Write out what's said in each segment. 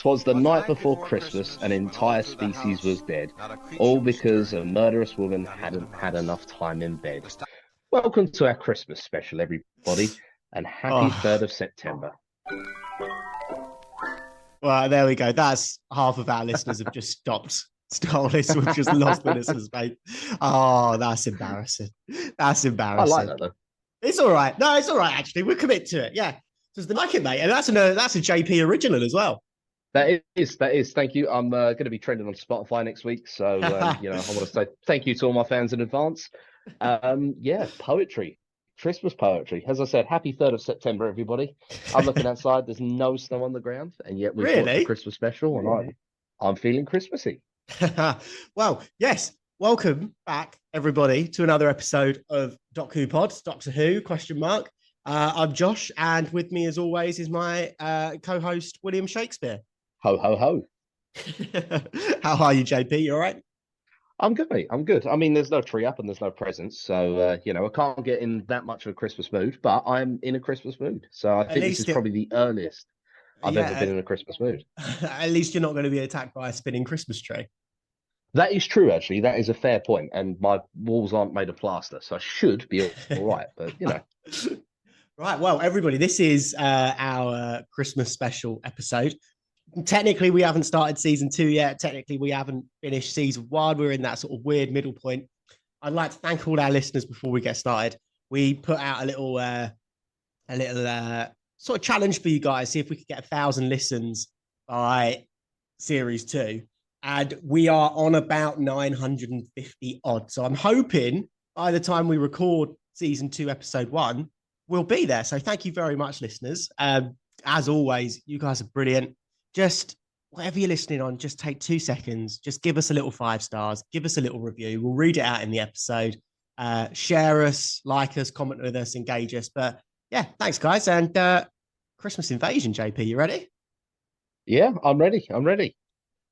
'Twas the night before Christmas, an entire species was dead, all because a murderous woman hadn't had enough time in bed. Welcome to our Christmas special, everybody, and happy Oh, 3rd of September. well, there we go. That's half of our listeners have just stopped this. We've just lost the listeners, mate. Oh, that's embarrassing. That's I like embarrassing. that though. It's all right. No, it's all right, actually. We'll commit to it. Yeah. Just like it, mate. And that's a JP original as well. That is. Thank you. I'm going to be trending on Spotify next week, so I want to say thank you to all my fans in advance. Yeah, poetry, Christmas poetry. As I said, happy 3rd of September, everybody. I'm looking outside. There's no snow on the ground, and yet we thought it's a Really? Christmas special, and I'm feeling Christmassy. Well, yes. Welcome back, everybody, to another episode of Doc Who Pod, Doctor Who, question mark. I'm Josh, and with me, as always, is my co-host, William Shakespeare. Ho ho ho. How are you, JP? You all right? I'm good, mate. I'm good. I mean, there's no tree up and there's no presents, so I can't get in that much of a Christmas mood. But I'm in a Christmas mood, so I At think this is least it, probably the earliest I've ever been yeah, in a Christmas mood. at least you're not going to be attacked by a spinning Christmas tree. That is true, actually. That is a fair point, and my walls aren't made of plaster, so I should be all right. But Right. Well, everybody, this is our Christmas special episode. Technically, we haven't started season 2 yet. Technically, we haven't finished season 1. We're in that sort of weird middle point. I'd like to thank all our listeners before we get started. We put out a little sort of challenge for you guys, see if we could get 1,000 listens by series 2, and we are on about 950 odd. So I'm hoping by the time we record season 2, episode 1, we'll be there. So thank you very much, listeners. As always, you guys are brilliant. Just whatever you're listening on, just take 2 seconds. Just give us a little 5 stars. Give us a little review. We'll read it out in the episode. Share us, like us, comment with us, engage us. But yeah, thanks, guys. And Christmas Invasion, JP, you ready? yeah, I'm ready. I'm ready.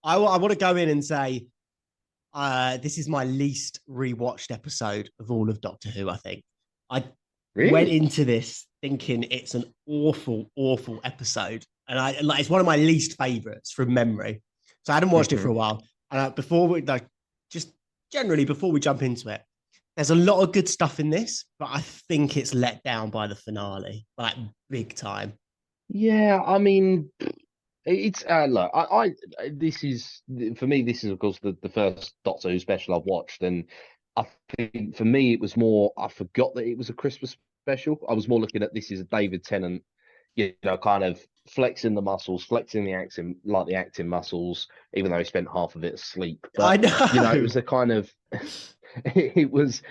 I want to go in and say this is my least rewatched episode of all of Doctor Who, I think. I went Really? into this thinking it's an awful, awful episode. And it's one of my least favorites from memory. So I hadn't watched it for Hmm. a while. And just generally before we jump into it, there's a lot of good stuff in this, but I think it's let down by the finale, like big time. Yeah, I mean, it's look, this is for me. This is of course the first Doctor Who special I've watched, and I think for me it was more. I forgot that it was a Christmas special. I was more looking at this as a David Tennant, kind of flexing the muscles, flexing the acting, like the acting muscles, even though he spent half of it asleep. I But it know. was a kind of, it was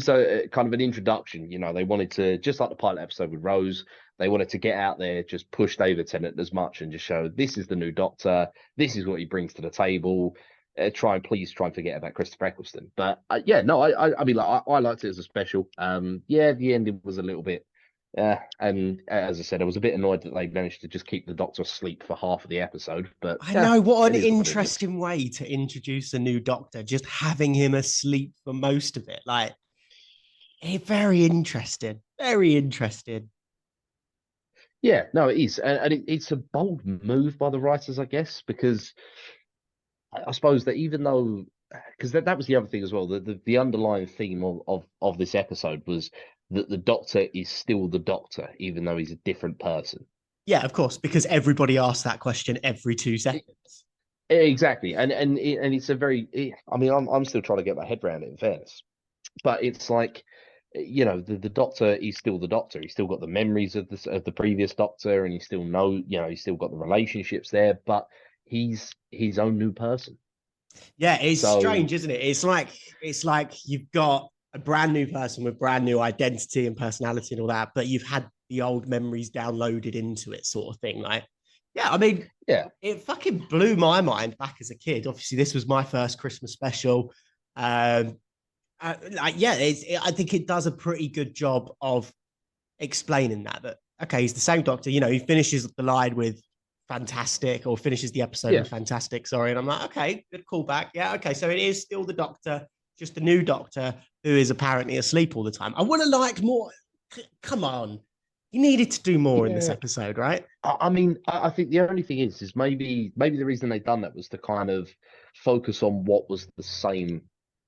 a kind of an introduction. They wanted to, just like the pilot episode with Rose, they wanted to get out there, just push David Tennant as much, and just show this is the new Doctor, this is what he brings to the table. Try and forget about Christopher Eccleston. But yeah, no, I mean, like, I liked it as a special. Yeah, the ending was a little bit. Yeah, and as I said, I was a bit annoyed that they managed to just keep the Doctor asleep for half of the episode. But I yeah, know, what it an is what it is. interesting way to introduce a new Doctor, just having him asleep for most of it. Like, very interesting. Very interesting. Yeah, no, it is, and it's a bold move by the writers, I guess, because I suppose that even though, because that was the other thing as well, the underlying theme of this episode was that the Doctor is still the Doctor, even though he's a different person. Yeah, of course, because everybody asks that question every 2 seconds. Exactly, and it's a I mean, I'm still trying to get my head around it, in fairness, but it's like, the Doctor is still the Doctor. He's still got the memories of the previous Doctor, and he's still got the relationships there, but he's his own new person. Yeah, it's So strange, isn't it? It's like you've got a brand new person with brand new identity and personality and all that, but you've had the old memories downloaded into it, sort of thing. Like, yeah, I mean, yeah, it fucking blew my mind back as a kid. Obviously, this was my first Christmas special. Um, I think it does a pretty good job of explaining that okay, he's the same Doctor. He finishes the line with fantastic, or finishes the episode yeah, with fantastic. Sorry, and I'm like, okay, good callback. Yeah, okay, so it is still the Doctor, just the new Doctor who is apparently asleep all the time. I would have liked more. Come on, He needed to do more in this Yeah. episode, right? I mean, I think the only thing is maybe the reason they done that was to kind of focus on what was the same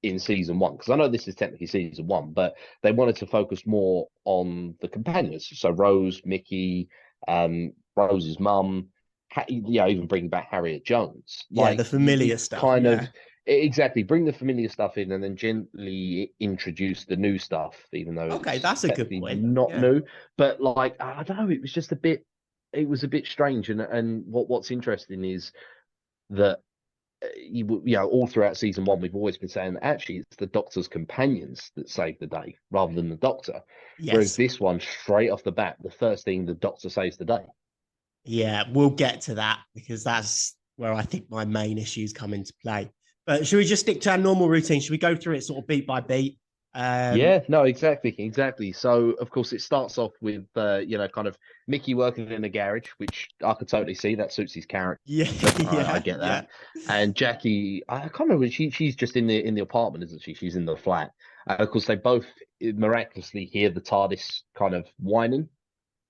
in season one. Because I know this is technically season one, but they wanted to focus more on the companions. So Rose, Mickey, Rose's mum, even bringing back Harriet Jones. Yeah, the Like you familiar stuff. kind of Yeah. exactly bring the familiar stuff in and then gently introduce the new stuff, even though Okay, it's that's a good technically point. not Yeah. new. But like I don't know, it was a bit strange. And what's interesting is that all throughout season one, we've always been saying that actually it's the Doctor's companions that save the day rather than the Doctor. Whereas Yes. this one, straight off the bat, the first thing the Doctor saves the day. Yeah, we'll get to that because that's where I think my main issues come into play. But should we just stick to our normal routine? Should we go through it sort of beat by beat? Um, Yeah, no, exactly. So of course it starts off with kind of Mickey working in a garage, which I could totally see that suits his character. yeah, I yeah, get yeah, that. And Jackie, I can't remember. She's just in the apartment, isn't she? She's in the flat. Of course, they both miraculously hear the TARDIS kind of whining,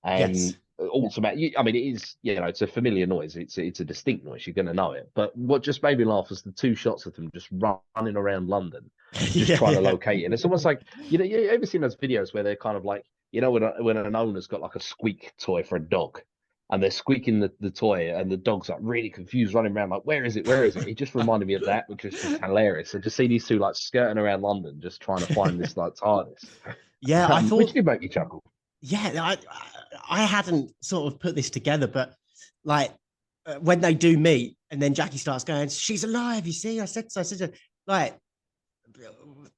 and yes, automatic. I mean, it is it's a familiar noise. It's a distinct noise. You're going to know it. But what just made me laugh was the two shots of them just running around London, just yeah, trying to yeah, locate it. And it's almost like you ever seen those videos where they're kind of like when an owner's got like a squeak toy for a dog. And they're squeaking the toy, and the dog's like really confused, running around like, "Where is it? Where is it?" It just reminded me of that, which was just hilarious. So just see these two like skirting around London, just trying to find this like TARDIS, yeah. I which thought, did make me chuckle. yeah, I hadn't sort of put this together, but like when they do meet, and then Jackie starts going, "She's alive." You see, I said so. I said so. Like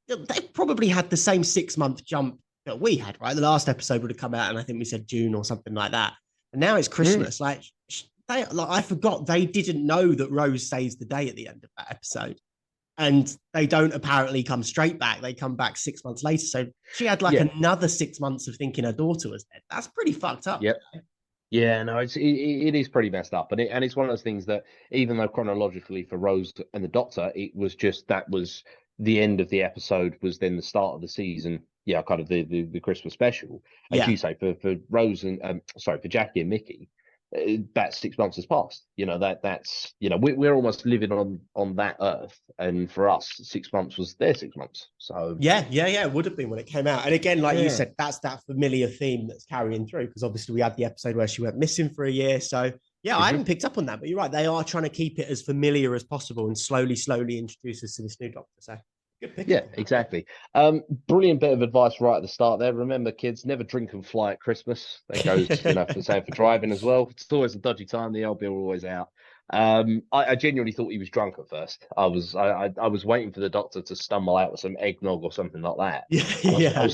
they probably had the same 6 month jump that we had, right? The last episode would have come out, and I think we said June or something like that. And now it's Mm. Christmas. I forgot they didn't know that Rose saves the day at the end of that episode, and they don't apparently come straight back. They come back 6 months later. So she had like Yeah, another 6 months of thinking her daughter was dead. That's pretty fucked up. yeah. Yeah, no, it is pretty messed up, and it's one of those things that even though chronologically for Rose and the Doctor, it was just that was the end of the episode was then the start of the season. Yeah, kind of the Christmas special, as Yeah, you say for Rose and for Jackie and Mickey, that 6 months has passed. That's we're almost living on that Earth, and for us, 6 months was their 6 months. So yeah. It would have been when it came out. And again, like you yeah. said, that's that familiar theme that's carrying through because obviously we had the episode where she went missing for a year. So yeah, I Mhm. hadn't picked up on that, but you're right. They are trying to keep it as familiar as possible and slowly introduce us to this new Doctor. So good Yeah, pickup on that. exactly. Brilliant bit of advice right at the start there. Remember, kids, never drink and fly at Christmas. That goes, for same for driving as well. It's always a dodgy time. The old bill always out. I genuinely thought he was drunk at first. I was waiting for the doctor to stumble out with some eggnog or something like that. Yeah, And yeah.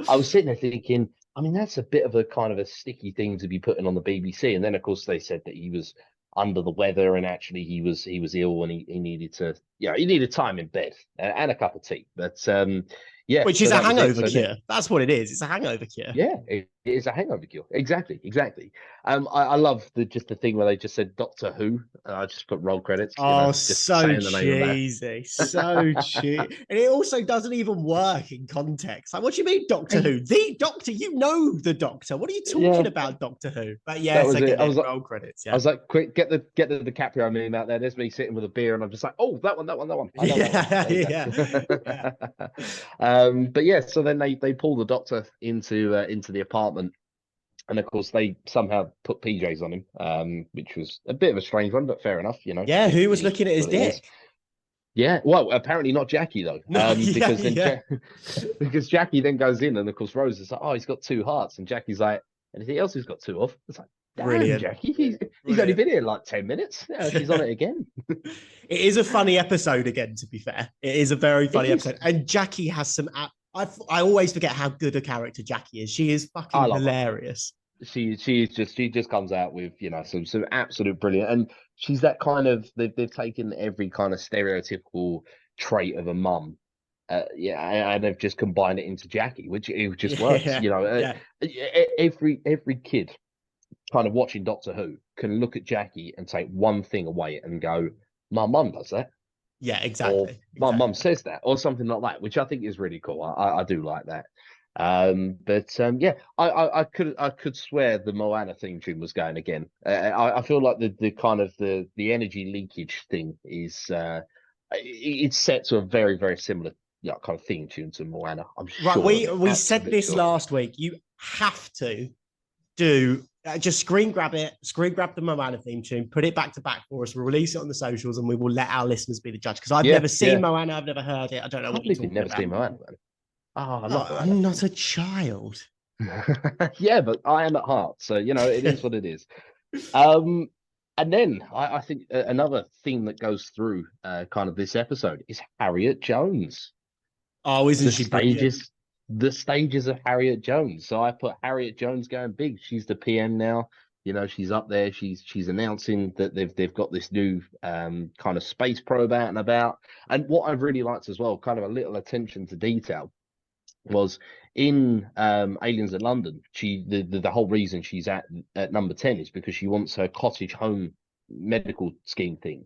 I was sitting there thinking, I mean, that's a bit of a kind of a sticky thing to be putting on the BBC. And then of course they said that he was under the weather and actually he was ill and he needed to he needed time in bed and a cup of tea. But yeah, Which is so a that was it. hangover So then cure. That's what it is. It's a hangover cure. yeah, it is a hangover cure. Exactly. I love the thing where they just said Doctor Who. I just put roll credits, Oh, just so saying the name of cheesy, so cheap, and it also doesn't even work in context. Like, what do you mean, Doctor that. Who? The Doctor, you know the Doctor. What are you talking Yeah, about, Doctor Who? But that yes, was I it. get it. Roll credits, I yeah, was like, quick, get the DiCaprio meme out there. There's me sitting with a beer, and I'm just like, oh, that one. I know that one. yeah, There yeah, yeah. you go. But yeah, so then they pull the doctor into the apartment, and of course they somehow put PJs on him, which was a bit of a strange one, but fair enough. Yeah, It who was is looking at his what it is. dick? Yeah, well, apparently not Jackie though, No, yeah, because then yeah, because Jackie then goes in, and of course Rose is like, oh, he's got two hearts, and Jackie's like, anything else he's got two of? It's like, damn, brilliant, Jackie, he's only brilliant. been here like 10 minutes. Yeah, she's on it again. It is a funny episode again. To be fair, it is a very It funny is. episode, and Jackie has some. I always forget how good a character Jackie is. She is I fucking love her. hilarious. She just comes out with some absolute brilliant, and she's that kind of they've taken every kind of stereotypical trait of a mum, and they've just combined it into Jackie, which it just works. Yeah, yeah, Every kid kind of watching Doctor Who can look at Jackie and take one thing away and go, "My mum does that." Yeah, or exactly. my mum Exactly. says that, or something like that, which I think is really cool. I do like that. Yeah, I could swear the Moana theme tune was going again. I feel like the kind of the energy leakage thing is it's set to a very very similar, yeah, kind of theme tune to Moana. I'm Right. sure of it, We said absolutely this sure. last week. You have to do just screen grab it, screen grab the Moana theme tune, put it back to back for us. We'll release it on the socials, and we will let our listeners be the judge. Because I've Yeah, never seen yeah. Moana, I've never heard it. I don't know Can't what you're believe you've talking never about. seen Moana, man. Oh, I love Oh, Moana. I'm not a child. Yeah, but I am at heart, so it is what it is. Um, and then I think another theme that goes through kind of this episode is Harriet Jones. Oh, isn't The she brilliant? stages, the stages of Harriet Jones. So I put Harriet Jones going big. She's the PM now. She's up there. She's announcing that they've got this new kind of space probe out and about. And what I've really liked as well, kind of a little attention to detail, was in Aliens in London. The whole reason she's at number 10 is because she wants her cottage home medical scheme thing.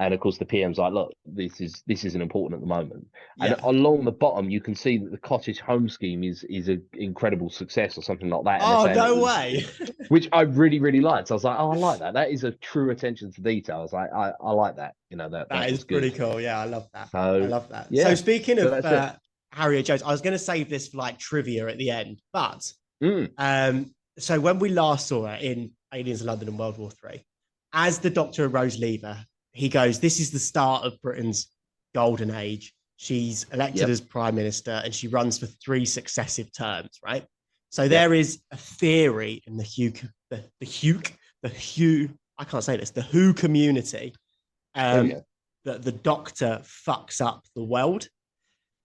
And of course, the PM's like, look, this isn't important at the moment. And Yeah. along the bottom, you can see that the cottage home scheme is an incredible success or something like that. And they're Oh, saying it no was, way. which I really, really liked. So I was like, oh, I like that. That is a true attention to detail. I was like, I like that. That That is was pretty good. cool. Yeah, I love that. I So love that. So yeah, speaking so of that's it. Harriet Jones, I was going to save this for like trivia at the end, but Mm, so when we last saw her in Aliens in London and World War Three, as the Doctor and Rose leave her, he goes, "This is the start of Britain's golden age." She's elected yep, as prime minister and she runs for 3 successive terms, right? So yep. there is a theory in the Hugh, I can't say this, the Who community, There we um, go. that the Doctor fucks up the world.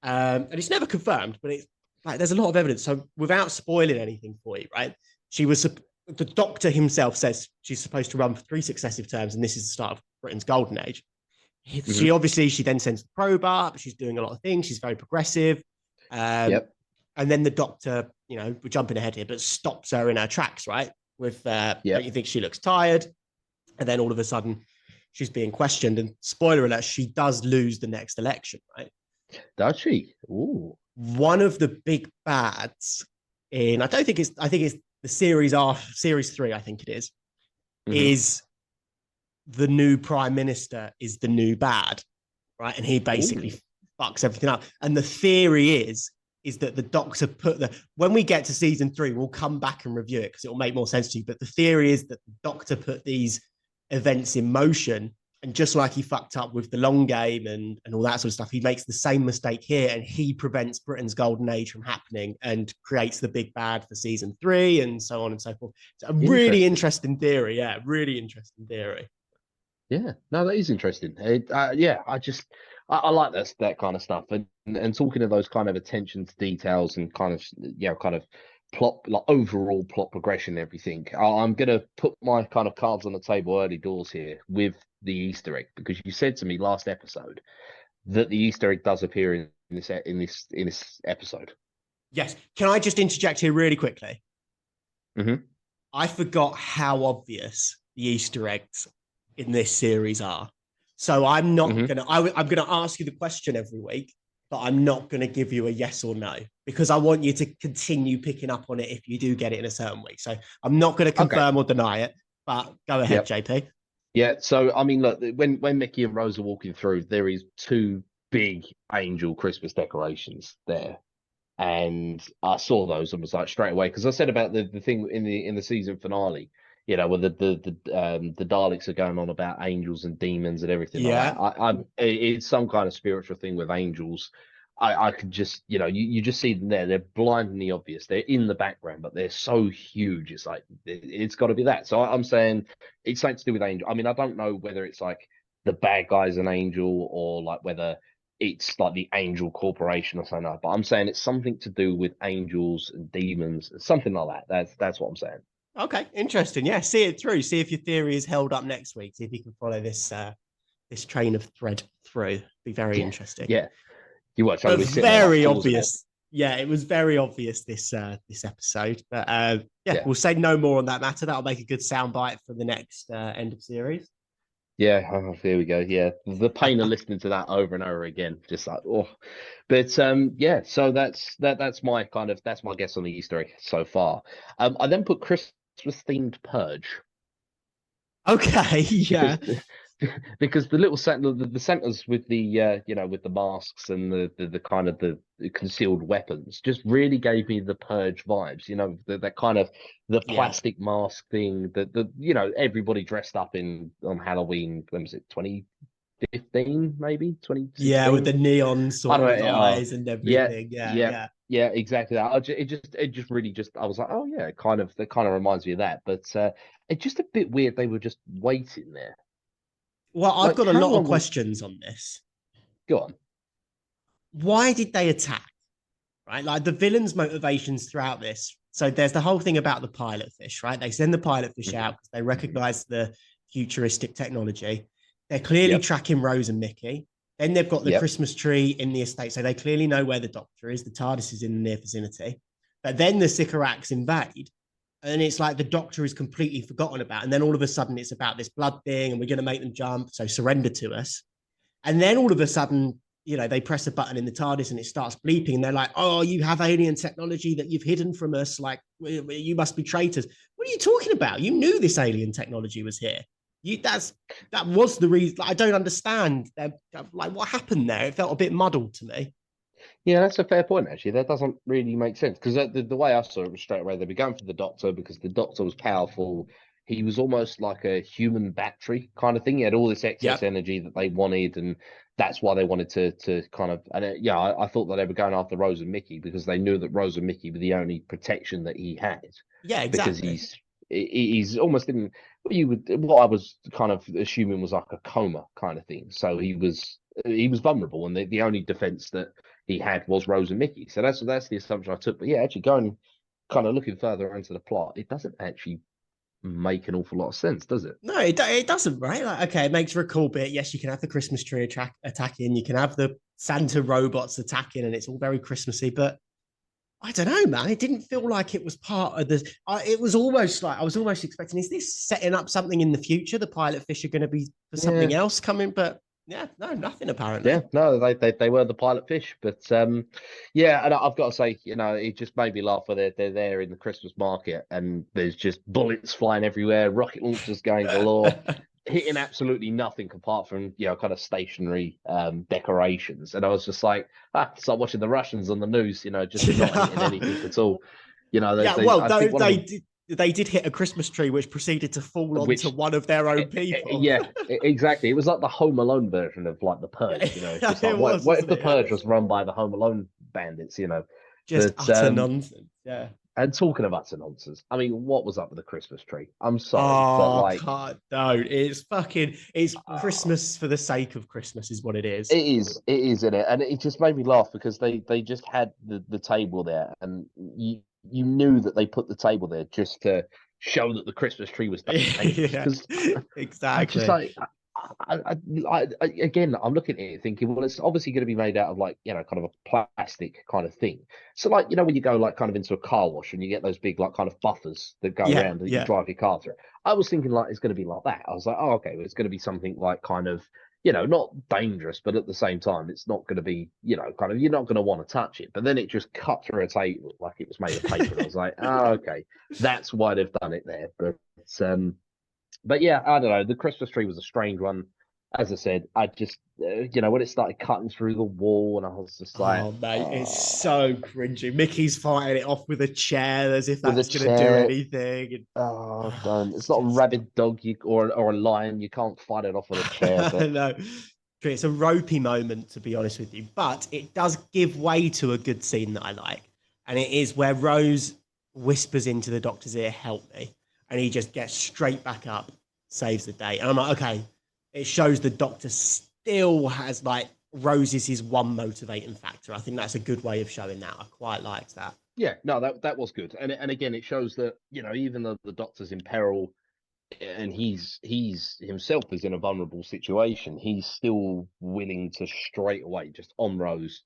And it's never confirmed, but it's like there's a lot of evidence. So without spoiling anything for you, right? She was the Doctor himself says she's supposed to run for 3 successive terms, and this is the start of Britain's golden age. Hmm. She then sends the probe up. She's doing a lot of things. She's very progressive. Um, Yep, and then the Doctor, we're jumping ahead here, but stops her in her tracks, right? With don't yep. you think she looks tired? And then all of a sudden, she's being questioned. And spoiler alert, she does lose the next election, right? Does she? Ooh. One of the big bads in I think it's the series 3, I think it Hmm. is the new prime minister is the new bad, right? And he basically Ooh. fucks everything up. And the theory is that the Doctor put the when we get to season 3, we'll come back and review it because it will make more sense to you. But the theory is that the Doctor put these events in motion. And just like he fucked up with the long game and all that sort of stuff, he makes the same mistake here and he prevents Britain's golden age from happening and creates the big bad for season 3 and so on and so forth. It's a really Interesting. interesting theory. Yeah, really interesting theory. Yeah, no, that is interesting. Yeah, I like that kind of stuff, and talking of those kind of attention to details and kind of kind of plot, like overall plot progression and everything. I'm gonna put my kind of cards on the table early doors here with the Easter egg, because you said to me last episode that the Easter egg does appear in this episode. Yes. Can I just interject here really quickly? Hmm. I forgot how obvious the Easter eggs in this series are. So I'm not Hmm. gonna. I'm gonna ask you the question every week, but I'm not gonna give you a yes or no because I want you to continue picking up on it if you do get it in a certain week. So I'm not gonna Okay. confirm or deny it, but go ahead, Yep. JP. Yeah. So I mean, look, when Mickey and Rose are walking through, there is two big angel Christmas decorations there. And I saw those and was like straight away, because I said about the thing in the season finale, where the Daleks are going on about angels and demons and everything like Yeah. that. It's some kind of spiritual thing with angels. I could just, you just see them there. They're blindingly obvious. They're in the background, but they're so huge. It's like it's got to be that. So I'm saying it's something to do with angel. I mean, I don't know whether it's like the bad guy's an angel or like whether it's like the Angel Corporation or something like that. But I'm saying it's something to do with angels and demons, something like that. That's what I'm saying. Okay. Interesting. Yeah. See it through. See if your theory is held up next week. See if you can follow this train of thread through. Be very Yeah, interesting. yeah. You watch, I'm But gonna be sitting there like very pausing it. obvious. Yeah, it was very obvious this episode. But yeah, Yeah, we'll say no more on that matter. That'll make a good soundbite for the next end of series. Yeah, oh, here we go. Yeah, the pain of listening to that over and over again, just like oh. But yeah, so that's my kind of that's my guess on the Easter egg so far. I then put Christmas themed purge Okay, yeah. because because the little Santa, the Santas with the with the masks and the kind of the concealed weapons just really gave me the purge vibes. That kind of the Yeah. plastic mask thing that everybody dressed up in on Halloween. When was it? 2015, maybe Yeah, with 2016. the neon I sort don't of know. eyes and Yeah, everything. Yeah, yeah, yeah. yeah, exactly that. It just really just I was like, oh yeah, that kind of reminds me of that. But it's just a bit weird. They were just waiting there. Well, I've Like, got a how lot of long was? questions on this. Go on. Why did they attack? Right? Like the villain's motivations throughout this. So there's the whole thing about the pilot fish, right? They send the pilot fish Hmm. out because they recognize the futuristic technology. They're clearly Yep. tracking Rose and Mickey. Then they've got the Yep. Christmas tree in the estate. So they clearly know where the doctor is. The TARDIS is in the near vicinity. But then the Sycorax invade. And it's like the doctor is completely forgotten about. And then all of a sudden it's about this blood thing and we're going to make them jump. So surrender to us. And then all of a sudden, they press a button in the TARDIS and it starts bleeping. And they're like, oh, you have alien technology that you've hidden from us. Like, you must be traitors. What are you talking about? You knew this alien technology was here. That was the reason. Like, I don't understand. Like, what happened there? It felt a bit muddled to me. Yeah, that's a fair point, actually. That doesn't really make sense because the way I saw it was straight away they were going for the doctor because the doctor was powerful. He was almost like a human battery kind of thing. He had all this excess Yep. energy that they wanted, and that's why they wanted to kind of. And yeah, I thought that they were going after Rose and Mickey because they knew that Rose and Mickey were the only protection that he had Yeah, because exactly. he's almost in what I was kind of assuming was like a coma kind of thing. So he was vulnerable, and the only defense that he had was Rose and Mickey. So that's the assumption I took. But yeah, actually going kind of looking further into the plot, it doesn't actually make an awful lot of sense, does it? No, it doesn't, right? Like, okay, it makes for a cool bit. Yes, you can have the Christmas tree attacking, you can have the Santa robots attacking, and it's all very Christmassy. But I don't know, man. It didn't feel like it was part of the. It was almost like I was almost expecting, is this setting up something in the future? The pilot fish are going to be for Yeah, something else coming, but yeah, no, nothing yeah, apparently. no, they were the pilot fish, but yeah, and I've got to say, it just made me laugh when they're there in the Christmas market, and there's just bullets flying everywhere, rocket launchers going galore, hitting absolutely nothing apart from kind of stationary decorations, and I was just like, start watching the Russians on the news, just not hitting anything at all. Yeah, They well, I think one of them. they did hit a Christmas tree, which proceeded to fall onto Which one of their own people. Yeah, exactly. It was like the Home Alone version of like the Yeah, Purge. It's just like it was, what if wasn't the it? Yeah, Purge was run by the Home Alone bandits? just But utter nonsense. Yeah. and talking about utter nonsense, I mean, what was up with the Christmas tree? I'm sorry, but Oh, like, God, don't. It's uh, Christmas for the sake of Christmas, is what it is. it is in it, and it just made me laugh because they just had the table there, and you knew that they put the table there just to show that the Christmas tree was dangerous Yeah, because I just exactly. like again, I'm looking at it thinking, well, it's obviously going to be made out of like kind of a plastic kind of thing. So like when you go like kind of into a car wash and you get those big like kind of buffers that go Yeah, around that you yeah. drive your car through. I was thinking like it's going to be like that. I was like, oh okay, well, it's going to be something like kind of not dangerous, but at the same time, it's not going to be kind of you're not going to want to touch it. But then it just cut through a table like it was made of paper, and I was like, oh okay, that's why they've done it there. Um. But yeah, I don't know. The Christmas tree was a strange one. As I said, I just, when it started cutting through the wall, and I was just like, Oh, mate, it's so cringy. Mickey's fighting it off with a chair as if with a that's going to do chair. anything. And, Oh, don't. It's it's not a just rabid dog or a lion. You can't fight it off with a chair. But no. It's a ropey moment, to be honest with you, but it does give way to a good scene that I like. And it is where Rose whispers into the doctor's ear, help me. And he just gets straight back up, saves the day. And I'm like, okay, it shows the doctor still has like Rose is his one motivating factor. I think that's a good way of showing that. I quite liked that. yeah, no, that was good. And again, it shows that even though the doctor's in peril and he's himself is in a vulnerable situation, he's still willing to straight away just on Rose.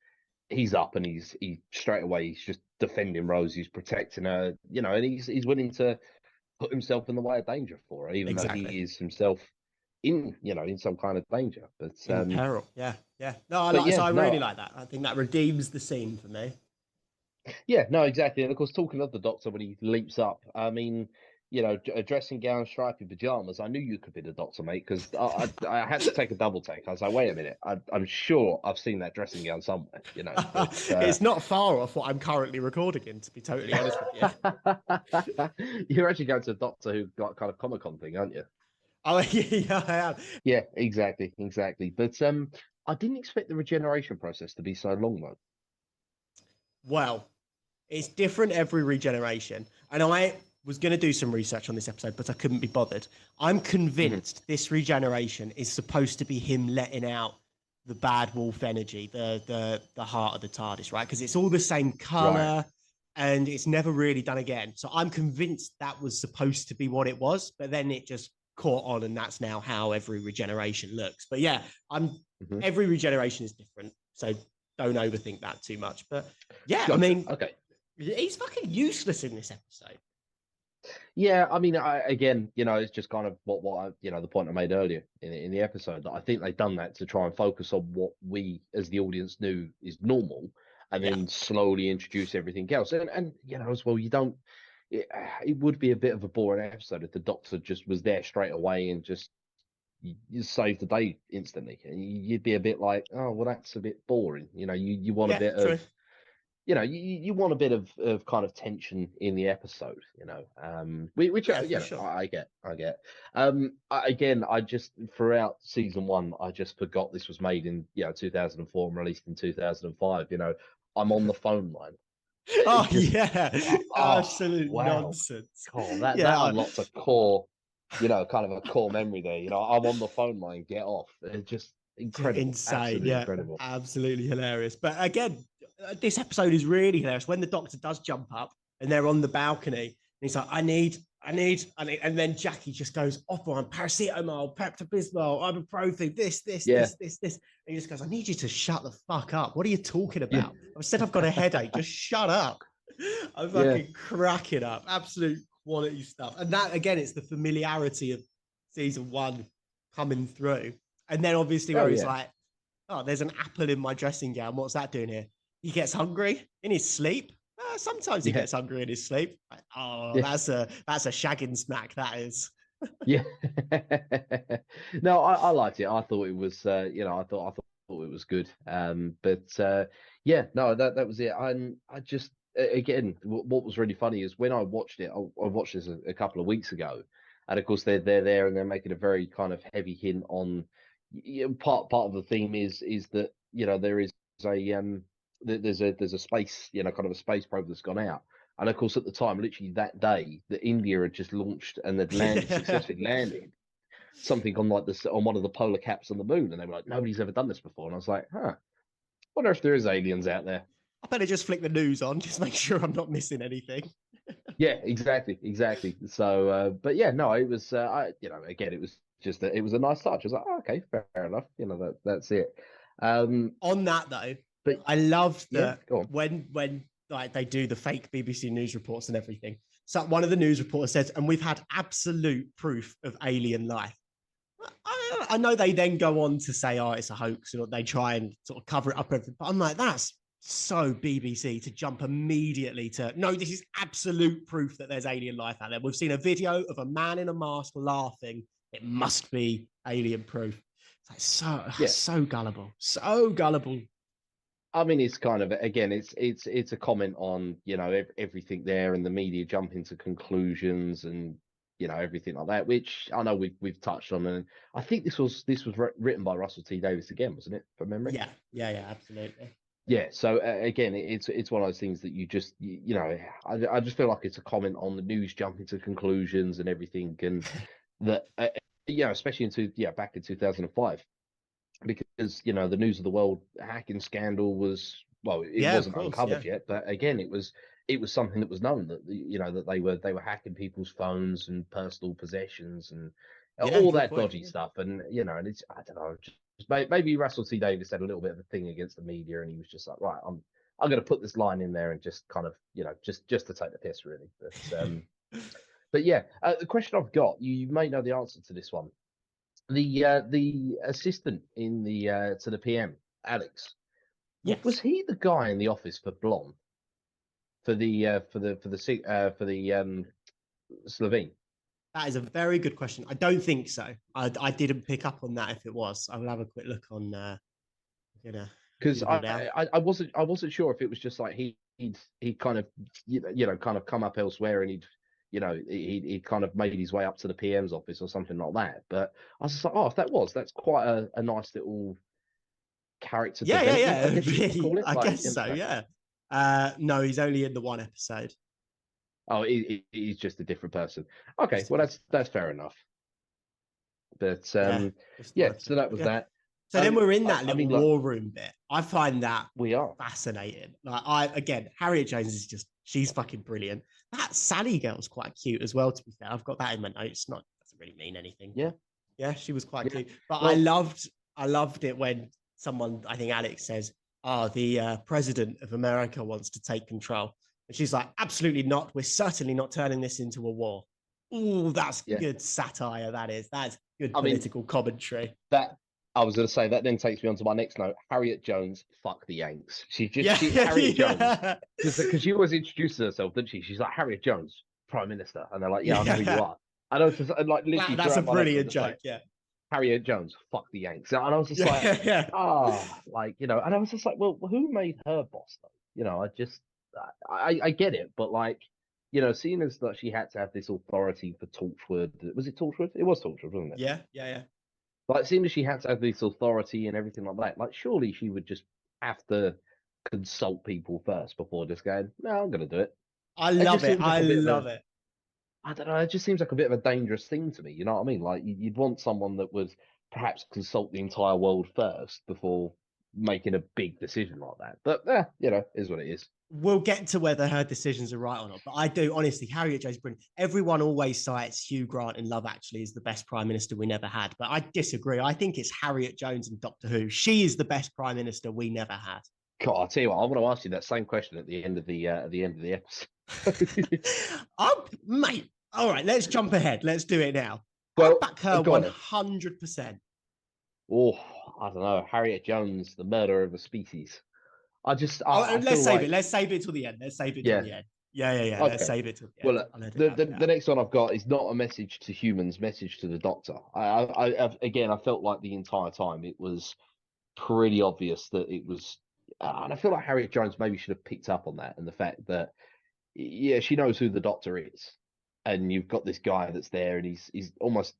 He's up and he straight away he's just defending Rose. He's protecting her, and he's willing to put himself in the way of danger for her, even though Exactly. he is himself, in some kind of danger. But In peril. Yeah. Yeah. No, I but like, so yeah, I really no, like that. I think that redeems the scene for me. yeah, no, exactly. And of course, talking of the Doctor when he leaps up, I mean, a dressing gown, stripy pajamas. I knew you could be the Doctor, mate, because I had to take a double take. I was like, wait a minute, I'm sure I've seen that dressing gown somewhere, but. It's not far off what I'm currently recording in, to be totally honest with you. You're actually going to a Doctor Who got kind of Comic Con thing, aren't you? Oh, yeah, I am. Yeah, exactly. But I didn't expect the regeneration process to be so long, though. Well, it's different every regeneration. And I was going to do some research on this episode, but I couldn't be bothered. I'm Mhm. convinced this regeneration is supposed to be him letting out the bad wolf energy, the heart of the TARDIS, right? Because it's all the same Right. color and it's never really done again. So I'm convinced that was supposed to be what it was, but then it just caught on, and that's now how every regeneration looks. But yeah, I'm Hmm. every regeneration is different. So don't overthink that too much. But yeah, I Gotcha. mean, Okay. he's fucking useless in this episode. Yeah, I mean, again, it's just kind of the point I made earlier in the episode that I think they've done that to try and focus on what we as the audience knew is normal, and Yeah. then slowly introduce everything else. And as well, you don't. It would be a bit of a boring episode if the Doctor just was there straight away and just you saved the day instantly. And you'd be a bit like, oh, well, that's a bit boring. You want a Yeah, bit true. of you want a bit of kind of tension in the episode, which Yeah, for sure. I get. Again, I just throughout season one, I just forgot this was made in 2004 and released in 2005. I'm on the phone line. Oh It just yeah, absolute wow, nonsense. cool. That Yeah, unlocks a core, kind of a core memory there. I'm on the phone line. Get off. It's just incredible, insane. absolutely Yeah, incredible. absolutely hilarious. But again, this episode is really hilarious when the Doctor does jump up and they're on the balcony. And he's like, I need, and then Jackie just goes off on paracetamol, Pepto-Bismol, ibuprofen, Yeah, this. And he just goes, I need you to shut the fuck up. What are you talking yeah, about? I said I've got a headache. Just shut up. I'm yeah. fucking cracking up. Absolute quality stuff. And that again, it's the familiarity of season one coming through. And then obviously Oh where he's yeah. like, oh, there's an apple in my dressing gown. What's that doing here? He gets hungry in his sleep. Sometimes he Yeah. gets hungry in his sleep. Like, oh, Yeah. that's a shagging smack. That is. Yeah. No, I liked it. I thought it was I thought it was good. But yeah, no, that was it. I just again, what was really funny is when I watched it. I watched this a couple of weeks ago, and of course they're there and they're making a very kind of heavy hint on part of the theme is that there is a there's a space kind of a space probe that's gone out. And of course, at the time, literally that day, that India had just launched and had landed successfully landed something on like this on one of the polar caps on the moon, and they were like, nobody's ever done this before. And I was like, huh, wonder if there is aliens out there. I better just flick the news on, just make sure I'm not missing anything. Yeah, exactly. So, but yeah, no, it was, again, it was just it was a nice touch. I was like, oh, okay, fair enough. That's it. On that though, But I love yeah, that go on. when like they do the fake BBC news reports and everything. So one of the news reporters says, and we've had absolute proof of alien life. I know they then go on to say, oh, it's a hoax, or they try and sort of cover it up. But I'm like, that's so BBC to jump immediately to, no, this is absolute proof that there's alien life out there. We've seen a video of a man in a mask laughing. It must be alien proof. It's like Yeah, so gullible, so gullible. I mean, it's kind of again, it's a comment on everything there, and the media jumping to conclusions and everything like that, which I know we've touched on, and I think this was written by Russell T Davies again, wasn't it, from memory? Yeah, absolutely. Yeah. So again, it's one of those things that I just feel like it's a comment on the news jumping to conclusions and everything, and that especially back in 2005 because the news of the world hacking scandal was well, it Yeah, of wasn't course. uncovered Yeah, yet, but again, it was something that was known that that they were hacking people's phones and personal possessions and yeah, all good that point. dodgy stuff, and and it's I don't know, just maybe Russell T Davis had a little bit of a thing against the media, and he was just like, right, I'm going to put this line in there and just kind of just to take the piss really, but yeah, the question I've got, you may know the answer to this one. The assistant in the to the PM, Alex. Was Yes, he the guy in the office for Blonde for the Slovene? that is a very good question. I don't think so. I didn't pick up on that. If it was, I will have a quick look on. Gonna Because Google now. I wasn't sure if it was just like he kind of kind of come up elsewhere and he'd kind of made his way up to the PM's office or something like that. But I was just like, oh, if that's quite a nice little character development, I Yeah. guess you could Really, call it. I Like, guess so. Yeah. No, he's only in the one episode. oh, he's just a different person. Okay, Just a well different that's person. fair enough. But Yeah, just the one yeah, so episode. that But was yeah. that. So then we're in that I little mean, like war room bit. I find that we are. fascinating. Again, Harriet Jones is she's fucking brilliant. That Sally girl's quite cute as well, to be fair. I've got that in my notes. Not doesn't really mean anything, Yeah, but yeah, she was quite yeah. cute. But Well, I loved it when someone, I think Alex says, "Oh, the president of America wants to take control," and she's like, "Absolutely not. We're certainly not turning this into a war." Oh, that's yeah. good satire. That's good I mean, political commentary. that I was going to say that then takes me on to my next note. Harriet Jones, fuck the Yanks. Yeah, She Harriet Jones, yeah, because she always introduces herself, didn't she? She's like Harriet Jones, Prime Minister, and they're like, yeah, I know who you yeah. are. I know, just like Wow, literally that's a throughout my notes, I'm brilliant just joke. like Yeah, Harriet Jones, fuck the Yanks, and I was just like, yeah. like and I was just like, well, who made her boss though? I just I get it, but like. Seeing as that she had to have this authority for Torchwood, was it Torchwood? It was Torchwood, wasn't it? Yeah. Like, seeing as she had to have this authority and everything like that, like, surely she would just have to consult people first before just going, no, I'm going to do it. I It love just it. seems like I a bit of love a, it. I don't know, it just seems like a bit of a dangerous thing to me. You know what I mean? Like, you'd want someone that would perhaps consult the entire world first before making a big decision like that. But, is what it is. We'll get to whether her decisions are right or not. But I do honestly, Harriet Jones brilliant. Everyone always cites Hugh Grant in Love Actually as the best prime minister we never had. But I disagree. I think it's Harriet Jones in Doctor Who. She is the best prime minister we never had. God, I'll tell you what, I want to ask you that same question at the end of the end of the episode. Mate. All right, let's jump ahead. Let's do it now. I Well, back her go on then. 100%. Oh, I don't know. Harriet Jones, the murder of a species. I Let's feel save it. like, Let's save it till the end. Let's save it till yeah, the end. Yeah. Let's okay. save it till the end. Well, I'll edit the, that the bit the out. next one I've got is not a message to humans, message to the Doctor. Again, I felt like the entire time it was pretty obvious that it was, and I feel like Harriet Jones maybe should have picked up on that and the fact that, yeah, she knows who the Doctor is, and you've got this guy that's there, and he's almost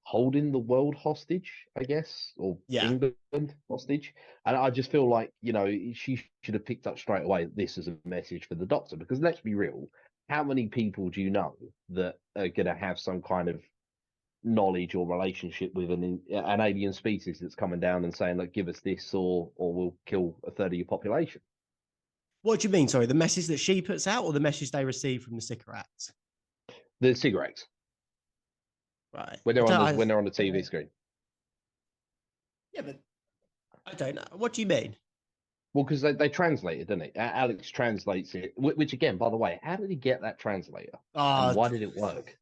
holding the world hostage, I guess, or Yeah. England hostage. And I just feel like, she should have picked up straight away this as a message for the Doctor, because let's be real, how many people do you know that are going to have some kind of knowledge or relationship with an alien species that's coming down and saying, like, give us this or we'll kill a third of your population? What do you mean? Sorry, the message that she puts out or the message they receive from the cigarettes? The cigarettes, Right. when when they're on the TV screen. Yeah, but I don't know. What do you mean? Well, because they translate it, didn't it? Alex translates it, which again, by the way, how did he get that translator? And why did it work?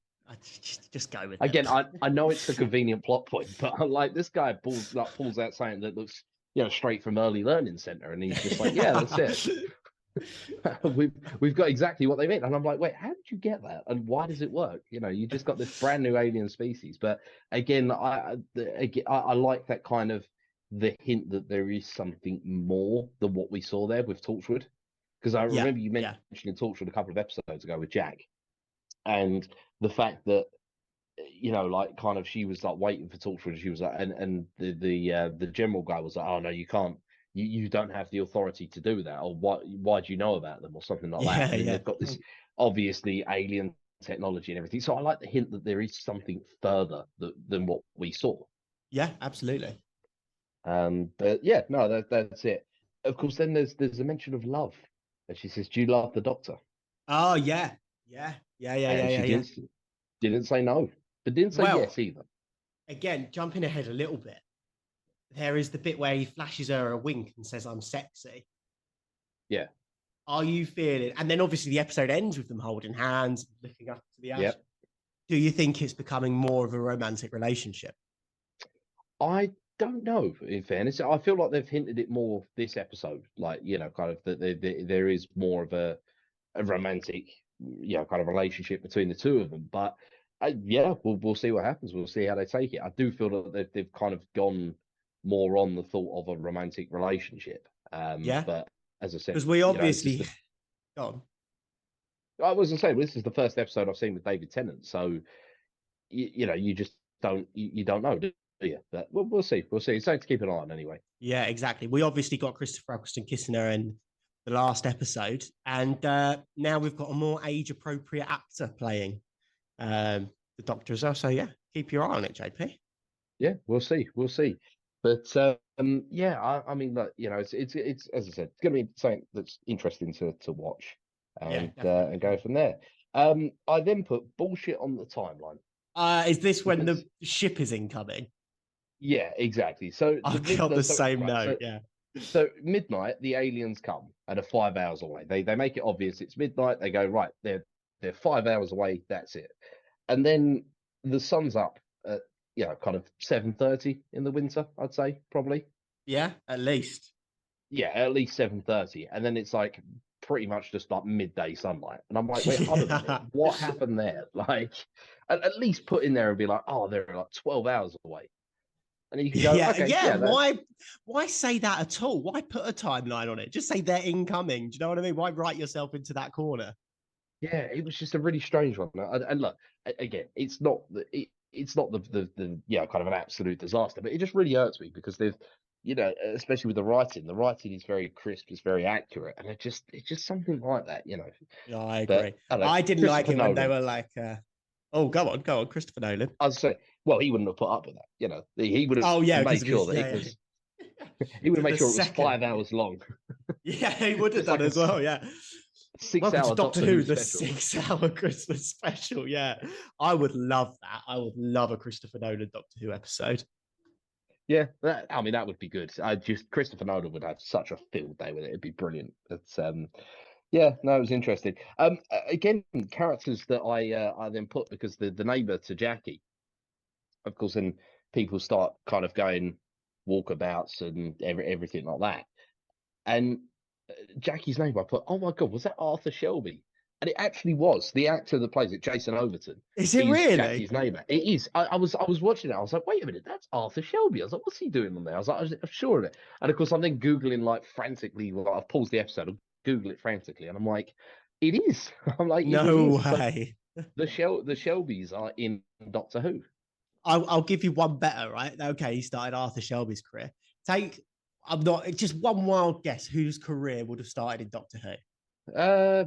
Just go with Again, it. I know it's a convenient plot point, but I'm like, this guy pulls out something that looks, straight from early learning center, and he's just like, yeah, that's it. we've got exactly what they mean, and I'm like, wait, how did you get that, and why does it work? You just got this brand new alien species. But again, I like that kind of the hint that there is something more than what we saw there with Torchwood, because I remember you mentioning Torchwood a couple of episodes ago with Jack, and the fact that like kind of she was like waiting for Torchwood. She was like, and the general guy was like, oh no, you can't, you don't have the authority to do that, or why do you know about them, or something like that. I mean, they've got this obviously alien technology and everything. So I like the hint that there is something further than what we saw. Yeah, absolutely. But yeah, no, that's it. Of course, then there's a mention of love, and she says, "Do you love the Doctor?" Oh yeah. And she didn't say no, but didn't say yes either. Again, jumping ahead a little bit, there is the bit where he flashes her a wink and says, "I'm sexy." Yeah. Are you feeling? And then obviously the episode ends with them holding hands, looking up to the ash. Yep. Do you think it's becoming more of a romantic relationship? I don't know. In fairness, I feel like they've hinted it more this episode. Like, kind of that there is more of a romantic, kind of relationship between the two of them. But yeah, we'll see what happens. We'll see how they take it. I do feel that they've kind of gone more on the thought of a romantic relationship. Yeah, But as I said, because we this is obviously the go on. I was gonna say this is the first episode I've seen with David Tennant, so you just you don't know, do you? But we'll see. We'll see. It's something to keep an eye on anyway. Yeah, exactly. We obviously got Christopher Eccleston kissing her in the last episode, and now we've got a more age appropriate actor playing the Doctor as well. So yeah, keep your eye on it, JP. Yeah, we'll see. We'll see. But yeah, I mean, look, it's as I said, it's going to be something that's interesting to watch Yeah, and definitely. go from there. I then put bullshit on the timeline Is this when the because ship is incoming? yeah, exactly. So the I've got the midnight, so same right, note. Yeah. so midnight, the aliens come and are 5 hours away. They make it obvious it's midnight. They go right, they're 5 hours away. That's it. And then the sun's up at kind of 7:30 in the winter. I'd say probably. Yeah, at least. Yeah, at least 7:30, and then it's like pretty much just like midday sunlight. And I'm like, wait, hold on a minute, Yeah. what happened there? Like, at least put in there and be like, oh, they're like 12 hours away, and then you can go, Yeah, okay, yeah. yeah, that, Why say that at all? Why put a timeline on it? Just say they're incoming. Do you know what I mean? Why write yourself into that corner? yeah, it was just a really strange one. And look, again, it's not the kind of an absolute disaster, but it just really hurts me because they've especially with the writing. The writing is very crisp, it's very accurate, and it's just something like that. Yeah, I But agree. I don't know, I didn't like Christopher it when they Nolan. were like, oh, go on, Christopher Nolan. I'd say, well, he wouldn't have put up with that. He would Oh have yeah, because made of sure his that it yeah, was. yeah. He would To have made the sure it was second. 5 hours long. Yeah, he would have It's done like as well. Yeah. six Welcome to hour Doctor Doctor Who Who, the special. 6 hour Christmas special. Yeah. I would love that. I would love a Christopher Nolan Doctor Who episode. Yeah, I mean that would be good. I just Christopher Nolan would have such a field day with it. It'd be brilliant. It's yeah, no, it was interesting. Again, characters that I then put because the neighbor to Jackie, of course, then people start kind of going walkabouts and everything like that. And Jackie's name, I put, oh my God, was that Arthur Shelby? And it actually was. The actor that plays it, Jason Overton, Is it is really? Jackie's neighbor. It is. I was watching it. I was like, wait a minute, that's Arthur Shelby. I was like, what's he doing on there? I'm sure of it. And of course, I'm then Googling like frantically. Well, I've paused the episode, I'll Google it frantically, and I'm like, it is. I'm like, it No is. So way. the Shelbys are in Doctor Who. I'll give you one better, right? Okay, he started Arthur Shelby's career. I'm not, just one wild guess whose career would have started in Doctor Who.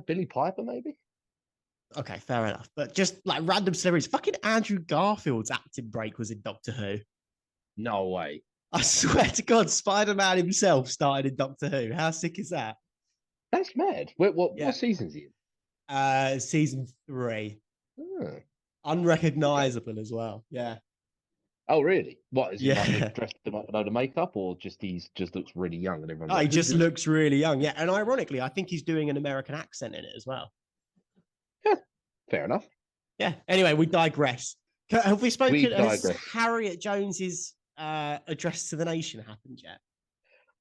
Billy Piper, maybe? Okay, fair enough. But just like random celebrities, fucking Andrew Garfield's acting break was in Doctor Who. No way. I swear to God, Spider-Man himself started in Doctor Who. How sick is that? That's mad. What Yeah. season's he in? Season 3. Oh. Okay. Unrecognizable as well. Yeah. Oh, really? What is he like? They've Yeah. dressed him up with a load of makeup, or just he's just looks really young, and everyone's Oh, he like, "Who's just this?" looks really young. Yeah. And ironically, I think he's doing an American accent in it as well. Yeah, fair enough. Yeah. Anyway, we digress. Have we We spoken? Has digress. Harriet Jones's address to the nation happened yet?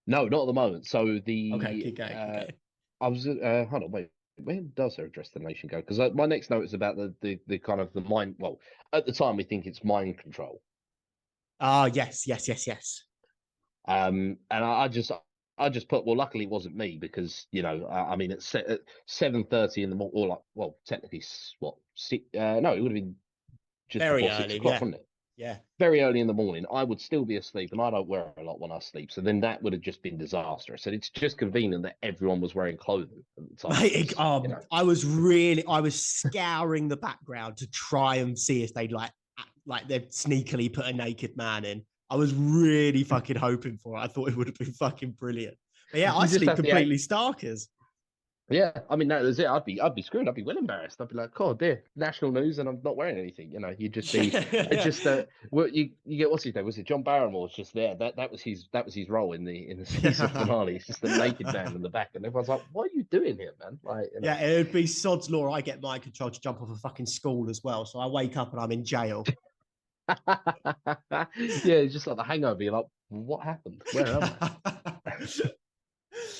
No, not at the moment. So Okay, keep going, keep going. I was hold on, wait. Where does her address the nation go? Because my next note is about the kind of the mind. Well, at the time we think it's mind control. Ah, yes, yes, yes, yes. And I just put, well, luckily it wasn't me because I mean at 7:30 in the morning, or like, well, technically what six, no, it would have been just Very before six early. o'clock, Yeah, wouldn't it? yeah. Very early in the morning. I would still be asleep, and I don't wear a lot when I sleep. So then that would have just been disastrous. And it's just convenient that everyone was wearing clothing at the time. Mate, Because. I was scouring the background to try and see if they'd they'd sneakily put a naked man in. I was really fucking hoping for it. I thought it would have been fucking brilliant. But yeah, I You just sleep have the completely starkers. Yeah, I mean that was it. I'd be screwed. I'd be well embarrassed. I'd be like, "Oh dear, national news," and I'm not wearing anything. You'd just be. It Yeah. just well, you get what's his name? Was it John Barrymore's just there? That was his role in the season finale. It's just a naked man in the back, and everyone's like, "What are you doing here, man?" Like, Yeah, it would be sod's law. I get mind control to jump off a fucking school as well. So I wake up and I'm in jail. Yeah, it's just like the hangover. You're like, what happened? Where am I?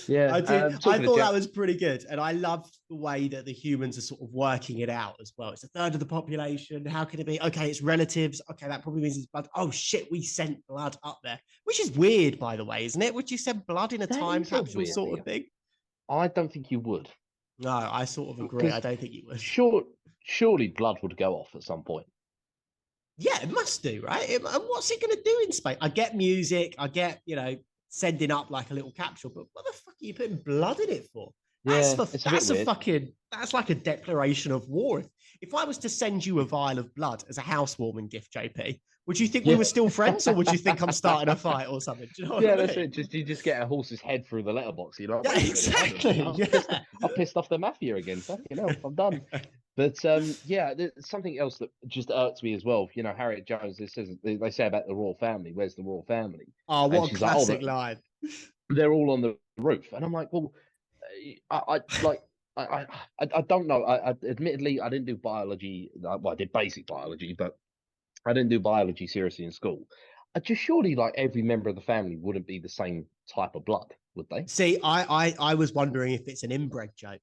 Yeah. I did. I Talking to thought that Jack. was pretty good, and I loved the way that the humans are sort of working it out as well. It's a third of the population. How can it be? Okay, it's relatives. Okay, that probably means it's blood. Oh shit, we sent blood up there, which is weird, by the way, isn't it? Would you send blood in a That time is a capsule weird sort thing. of thing? I don't think you would, No, I sort of agree. I because don't think you would. surely blood would go off at some point. Yeah, it must do, right? And what's it going to do in space? I get music. I get, sending up like a little capsule, but what the fuck are you putting blood in it for? Yeah, it's a bit weird. That's like a declaration of war. If I was to send you a vial of blood as a housewarming gift, JP, would you think we Yeah. were still friends, or would you think I'm starting a fight or something? Do you know what Yeah, I that's mean? it. You just get a horse's head through the letterbox. You're like, Yeah, wait a minute, hold on a minute. exactly. Yeah. I've pissed off the mafia again. Fucking hell, I'm done. But yeah, there's something else that just irks me as well. You know, Harriet Jones. They say about the royal family. Where's the royal family? Oh, And what a she's like, oh, classic line. they're all on the roof. And I'm like, well, I like. I don't know. Admittedly, I didn't do biology. Well, I did basic biology, but I didn't do biology seriously in school. I just surely like every member of the family wouldn't be the same type of blood, would they? See, I was wondering if it's an inbred joke.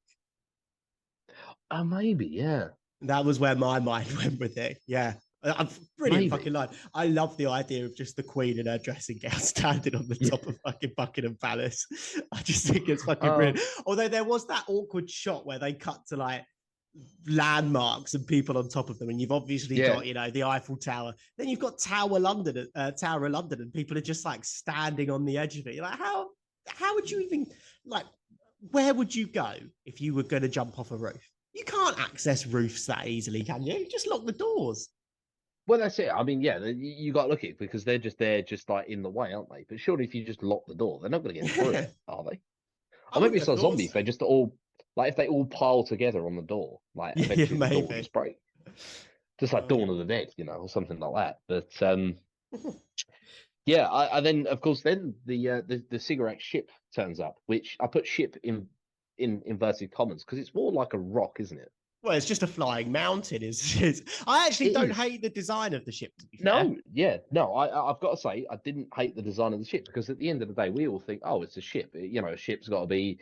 Oh, maybe, yeah, That was where my mind went with it. Yeah. Brilliant maybe, fucking line. I love the idea of just the Queen in her dressing gown standing on the yeah. top of fucking Buckingham Palace. I just think it's fucking Uh, brilliant. Although there was that awkward shot where they cut to like landmarks and people on top of them, and you've obviously yeah. got the Eiffel Tower. Then you've got Tower of London, and people are just like standing on the edge of it. You're like, how would you even like? Where would you go if you were going to jump off a roof? You can't access roofs that easily, can you? You just lock the doors. Well, that's it. I mean, yeah, you got to look at it because they're just there, just like in the way, aren't they? But surely, if you just lock the door, they're not going to get through Yeah, it, are they? I Or maybe wouldn't it's have like thought zombies. so. They just all like if they all pile together on the door, like Yeah, eventually the door will maybe. just break, just like Oh Dawn of the Dead, or something like that. But yeah, I then of course then the cigarette ship turns up, which I put ship in inverted commas because it's more like a rock, isn't it? well, it's just a flying mountain. Is I actually It don't is. hate the design of the ship. To be fair, No, yeah, no. I've got to say I didn't hate the design of the ship because at the end of the day we all think, oh, it's a ship. A ship's got to be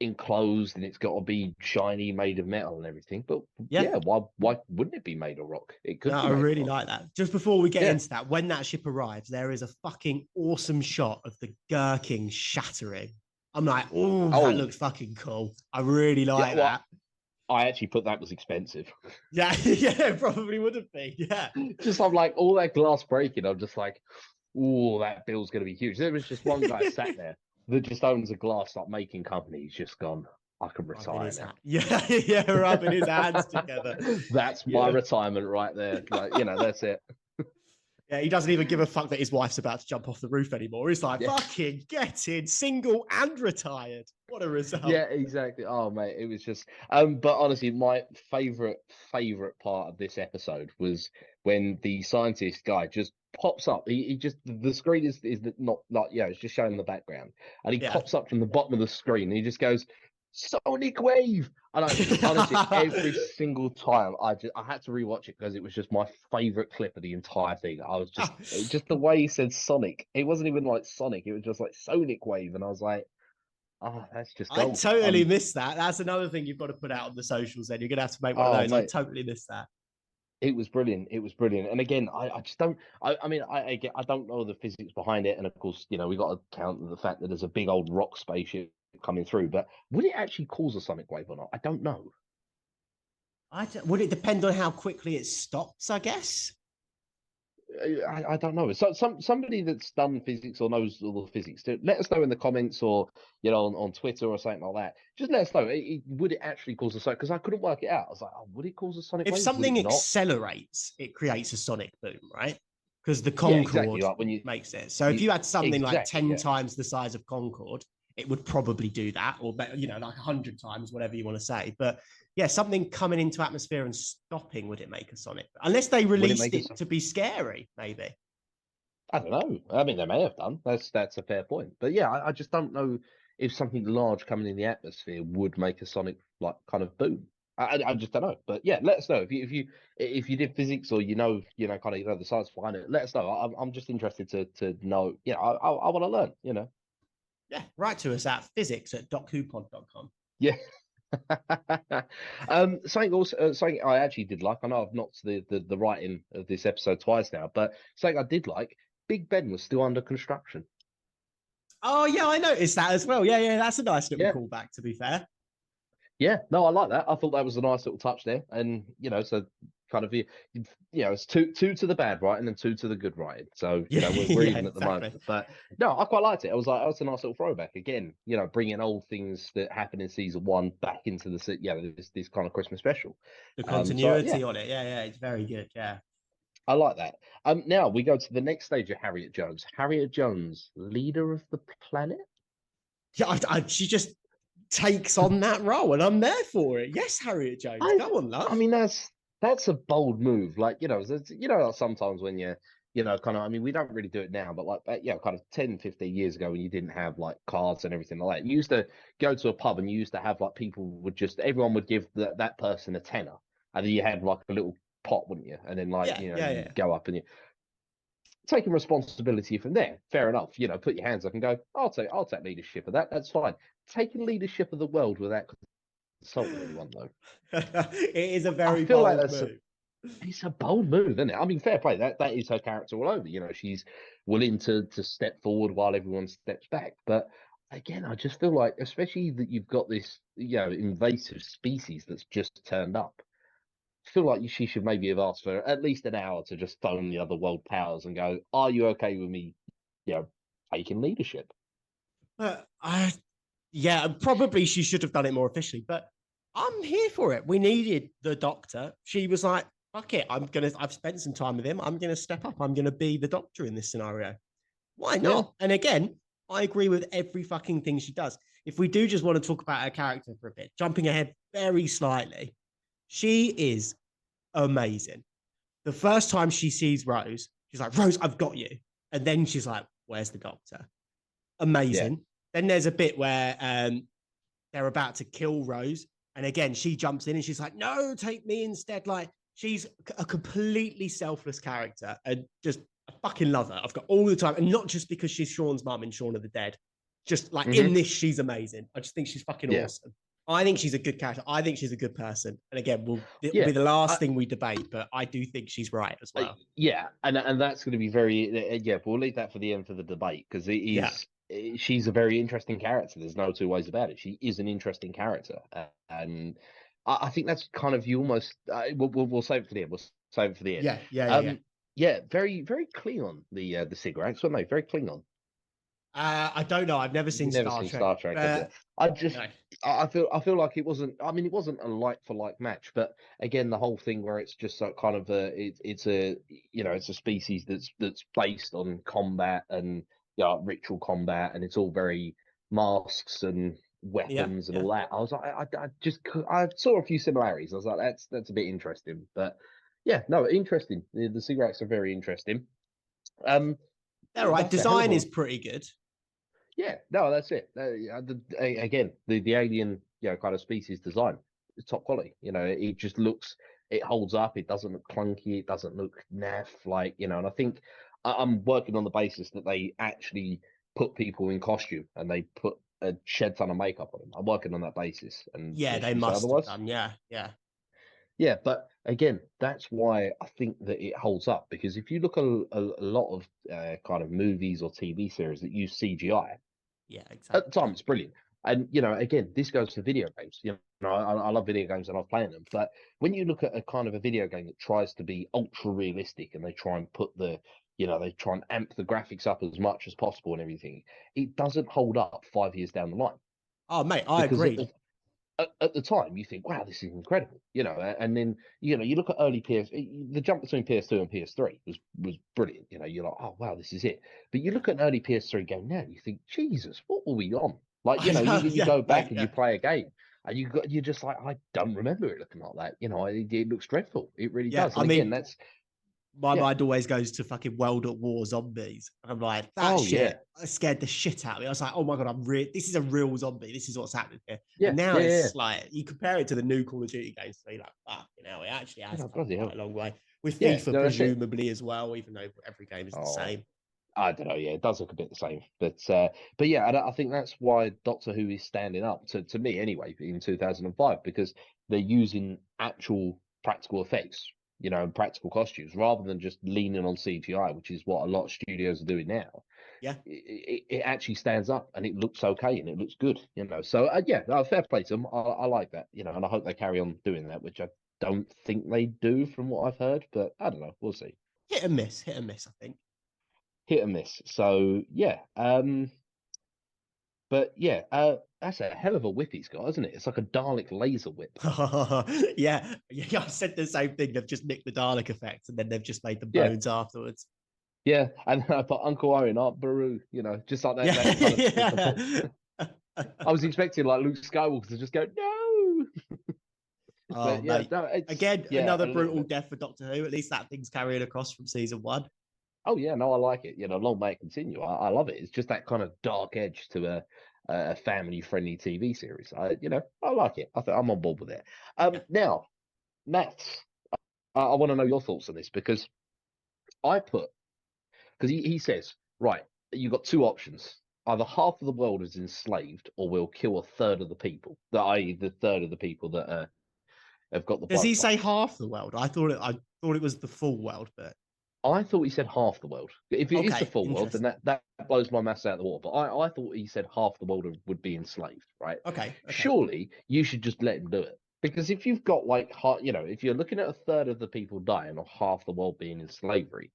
enclosed and it's got to be shiny, made of metal and everything. But yeah. yeah, why wouldn't it be made of rock? It No, could be I made of really rock. like that. Just before we get Yeah. into that, when that ship arrives, there is a fucking awesome shot of the Gherkin shattering. I'm like, oh, that Oh, looks fucking cool. I really yeah. like Well, that. I actually put that was expensive. Yeah, yeah, it probably would have been. Yeah. Just I'm like all that glass breaking. I'm just like, oh, that bill's going to be huge. There was just one guy sat there that just owns a glass like making company. He's just gone. I can Rubbing retire his now. hat. Yeah, yeah, rubbing his hands together. That's my Yeah. retirement right there. Like, that's it. Yeah, he doesn't even give a fuck that his wife's about to jump off the roof anymore. He's like, Yeah. fucking get in, single and retired. What a result. Yeah, exactly. Oh mate, it was just but honestly, my favorite part of this episode was when the scientist guy just pops up. He just the screen is not like it's just showing the background. And he Yeah. pops up from the bottom of the screen and he just goes, Sonic Wave. And honestly, every single time I had to rewatch it because it was just my favorite clip of the entire thing. I was just the way he said Sonic. It wasn't even like Sonic, it was just like Sonic Wave. And I was like, oh, that's just I gold. totally missed that. That's another thing you've got to put out on the socials then. You're going to have to make one of Oh those. I mate, totally missed that. it was brilliant. It was brilliant. And again, I just don't. I mean, I don't know the physics behind it. And of course, we got to count the fact that there's a big old rock spaceship coming through. But would it actually cause a sonic wave or not? I don't know. Would it depend on how quickly it stops, I guess? I don't know. So somebody that's done physics or knows all the physics, let us know in the comments or on Twitter or something like that. Just let us know. Would it actually cause a sonic? Because I couldn't work it out. I was like, oh, would it cause a sonic If wave? Would it something not? accelerates, it creates a sonic boom, right? Because the Yeah, exactly. Concorde Like when makes it. So if you you had something like exactly 10 yeah. times the size of Concorde, it would probably do that, or like 100 times, whatever you want to say. But yeah, something coming into atmosphere and stopping, would it make a sonic? Unless they Would it released make a it to be scary, maybe. I don't know. I mean, they may have done. That's a fair point. But yeah, I just don't know if something large coming in the atmosphere would make a sonic like kind of boom. I just don't know. But yeah, let us know if you did physics or kind of the science behind it. Let us know. I'm just interested to know. I want to learn. Yeah, write to us at physics@docwhopod.com. Yeah. Something I actually did like. I know I've knocked the writing of this episode twice now, but something I did like. Big Ben was still under construction. Oh yeah, I noticed that as well. Yeah, that's a nice little Yeah, callback. To be fair. yeah. No, I like that. I thought that was a nice little touch there, and so kind of it's two to the bad writing and two to the good writing. So Yeah, we're yeah, even at the moment. exactly. But no, I quite liked it. I was like, oh, it's a nice little throwback again. Bringing old things that happened in season one back into this kind of Christmas special. The So yeah, continuity on it. Yeah, it's very good. Yeah. I like that. Now we go to the next stage of Harriet Jones. Harriet Jones, leader of the planet. Yeah, she just takes on that role, and I'm there for it. Yes, Harriet Jones, go on, I love. mean, that's a bold move. Like, like sometimes when kind of, I mean, we don't really do it now, but like, kind of 10, 15 years ago when you didn't have like cards and everything like that, you used to go to a pub and you used to have like everyone would give that person a tenner. And then you had like a little pot, wouldn't you? And then like, Yeah. you go up and you taking responsibility from there. Fair enough. Put your hands up and go, I'll take leadership of that. That's fine. Taking leadership of the world without consulting anyone though. It is a I very feel like bold move. it's a bold move, isn't it? I mean, fair play. That is her character all over. She's willing to step forward while everyone steps back. But again, I just feel like, especially that you've got this, invasive species that's just turned up. I feel like she should maybe have asked for at least an hour to just phone the other world powers and go, "Are you okay with me, taking leadership?" But yeah, probably she should have done it more officially. But I'm here for it. We needed the Doctor. She was like, "Fuck it, I've spent some time with him. I'm gonna step up. I'm gonna be the Doctor in this scenario. Why Yeah, not?" And again, I agree with every fucking thing she does. If we do just want to talk about her character for a bit, jumping ahead very slightly, she is amazing. The first time she sees Rose, she's like, "Rose, I've got you." And then she's like, "Where's the Doctor?" yeah, Amazing. Then there's a bit where they're about to kill Rose. And again, she jumps in and she's like, "No, take me instead." Like, she's a completely selfless character and just, I fucking love her. I've got all the time. And not just because she's Sean's mum in Shaun of the Dead. Just like in hmm this, she's amazing. I just think she's fucking yeah, awesome. I think she's a good character. I think she's a good person. And again, it will yeah. be the last thing we debate, but I do think she's right as well. Yeah, and that's going to be very yeah. We'll leave that for the end for the debate because it Yeah. is. She's a very interesting character. There's no two ways about it. She is an interesting character, and I think that's kind of you almost. We'll save it for the end. We'll save it for the end. Yeah. Yeah. Very very Klingon the cigarettes, weren't they? Very Klingon. I don't know. I've never seen You've never Star seen Trek. Star Trek, have you? I just, No. I feel like it wasn't. I mean, it wasn't a like for like match, but again, the whole thing where it's just like kind of it's a, it's a species that's based on combat and ritual combat, and it's all very masks and weapons and Yeah. all that. I was like, I saw a few similarities. I was like, that's a bit interesting, but yeah, no, interesting. The cigarettes are very interesting. Um, All right. that's a hell of Design a is pretty good. Yeah, no, that's it. Again, the alien, kind of species design is top quality. It just looks, it holds up. It doesn't look clunky. It doesn't look naff. Like, and I think I'm working on the basis that they actually put people in costume and they put a shed ton of makeup on them. I'm working on that basis, and Yeah, unless they you say must have otherwise, done. Yeah. yeah. But again, that's why I think that it holds up because if you look at a lot of kind of movies or TV series that use CGI Yeah, at the time, exactly. it's brilliant. And again, this goes to video games. I love video games and I love playing them. But when you look at a kind of a video game that tries to be ultra realistic and they try and put they try and amp the graphics up as much as possible and everything, it doesn't hold up 5 years down the line Oh, mate, I because agree. at the time you think, wow, this is incredible, and then you look at early the jump between PS2 and PS3 was brilliant. You're like, oh wow, this is it. But you look at an early PS3 game now, you think, Jesus, what were we on? Like, I know. you Yeah, go back mate. and Yeah. you play a game, and you're just like, I don't remember it looking like that. It looks dreadful. It really Yeah. does. I And again, mean, that's my Yeah. mind always goes to fucking World at War zombies. And I'm like, that Oh shit yeah. scared the shit out of me. I was like, oh my God, this is a real zombie. This is what's happening here. Yeah. And now Yeah. Yeah. it's like, you compare it to the new Call of Duty games, so you're like, fuck, it actually Yeah, has no, come bloody quite a hell. long way. With Yeah. FIFA, No, that's it. presumably as well, even though every game is the Oh, same. I don't know. Yeah, it does look a bit the same, but yeah, I think that's why Doctor Who is standing up to me anyway in 2005 because they're using actual practical effects, and practical costumes rather than just leaning on CGI, which is what a lot of studios are doing now. Yeah. It actually stands up and it looks okay and it looks good. So yeah, fair play to them. I like that, and I hope they carry on doing that, which I don't think they do from what I've heard, but I don't know. We'll see. Hit and miss, I think. Hit and miss. So yeah, but yeah, that's a hell of a whip he's got, isn't it? It's like a Dalek laser whip. Yeah, I said the same thing. They've just nicked the Dalek effect and then they've just made the Yeah, bones afterwards. yeah, and I put Uncle Owen, Aunt Beru, just like that. Yeah, That kind of. yeah. I was expecting like Luke Skywalker to just go no, Oh, but yeah, mate. no, it's Again, yeah, another a little brutal bit. death for Doctor Who. At least that thing's carrying across from season one. Oh yeah, no, I like it. Long may it continue. I love it. It's just that kind of dark edge to a family friendly TV series. I like it. I think I'm on board with it. Yeah. Now, Matt, I want to know your thoughts on this because I put because he says, right, you've got two options. Either half of the world is enslaved, or we'll kill a third of the people. I.e., the third of the people that have got the Does blood he say clots. half the world? I thought it was the full world, but I thought he said half the world. If it is the okay, full world, then interesting. that blows my maths out of the water. But I thought he said half the world would be enslaved, right? Okay. Surely you should just let him do it. Because if you've got if you're looking at a third of the people dying or half the world being in slavery,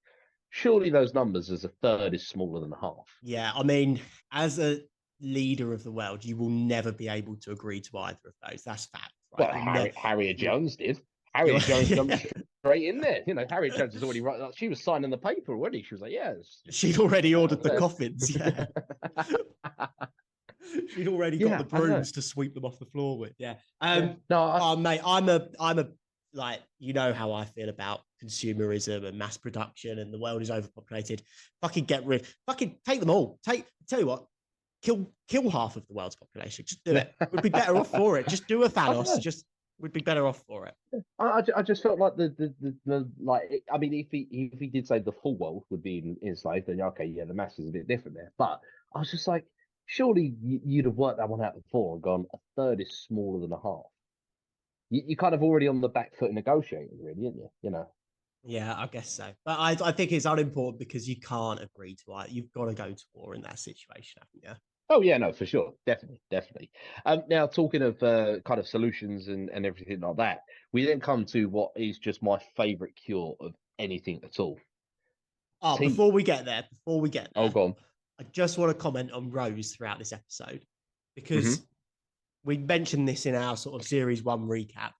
surely those numbers as a third is smaller than half. Yeah, I mean, as a leader of the world, you will never be able to agree to either of those. That's fact, right? Well, Harriet You, Jones did. you're, Harriet Jones jumped yeah. straight in there. Harriet Jones was already right. Like, she was signing the paper already. She was like, "Yeah, She'd already ordered the uh, coffins. Yeah, she'd already got the yeah, I don't know. brooms to sweep them off the floor with. Yeah. Yeah, no, Oh, mate, I'm a like how I feel about consumerism and mass production, and the world is overpopulated. Fucking get rid. Fucking take them all. Tell you what, kill half of the world's population. Just do it. We'd be better off for it. Just do a I don't Thanos. know. Just we'd be better off for it. I just felt like the like. I mean, if he did say the full world would be enslaved, then okay, yeah, the mass is a bit different there. But I was just like, surely you'd have worked that one out before and gone a third is smaller than a half. You're kind of already on the back foot negotiating, really, aren't you? Yeah, I guess so. But I think it's unimportant because you can't agree to it. You've got to go to war in that situation, haven't you? Oh yeah, no, for sure, definitely, definitely. Now talking of kind of solutions and everything like that, we then come to what is just my favourite cure of anything at all. Oh, Tea. before we get Oh, there, gone. I just want to comment on Rose throughout this episode Hmm. because we mentioned this in our sort of series one recap.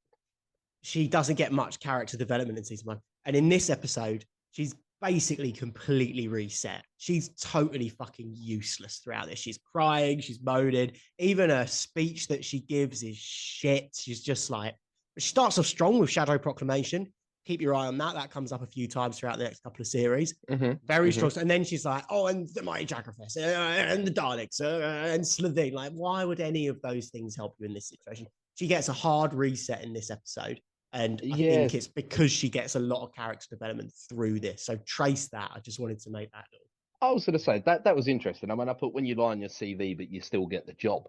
She doesn't get much character development in season one. And in this episode, she's basically completely reset. She's totally fucking useless throughout this. She's crying, she's moaning. Even her speech that she gives is shit. She's just like, she starts off strong with Shadow Proclamation. Keep your eye on that. That comes up a few times throughout the next couple of series. Hmm. Very Hmm. strong. And then she's like, oh, and the Mighty Jackraffes and the Daleks and Slovene. Like, why would any of those things help you in this situation? She gets a hard reset in this episode. And I think Yes, it's because she gets a lot of character development through this. So trace that. I just wanted to make that little. I was going to say that was interesting. I mean, I put when you lie on your CV, but you still get the job.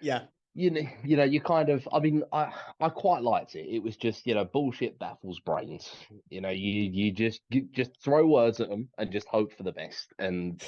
Yeah. You kind of. I mean, I quite liked it. It was just bullshit baffles brains. You just throw words at them and just hope for the best. And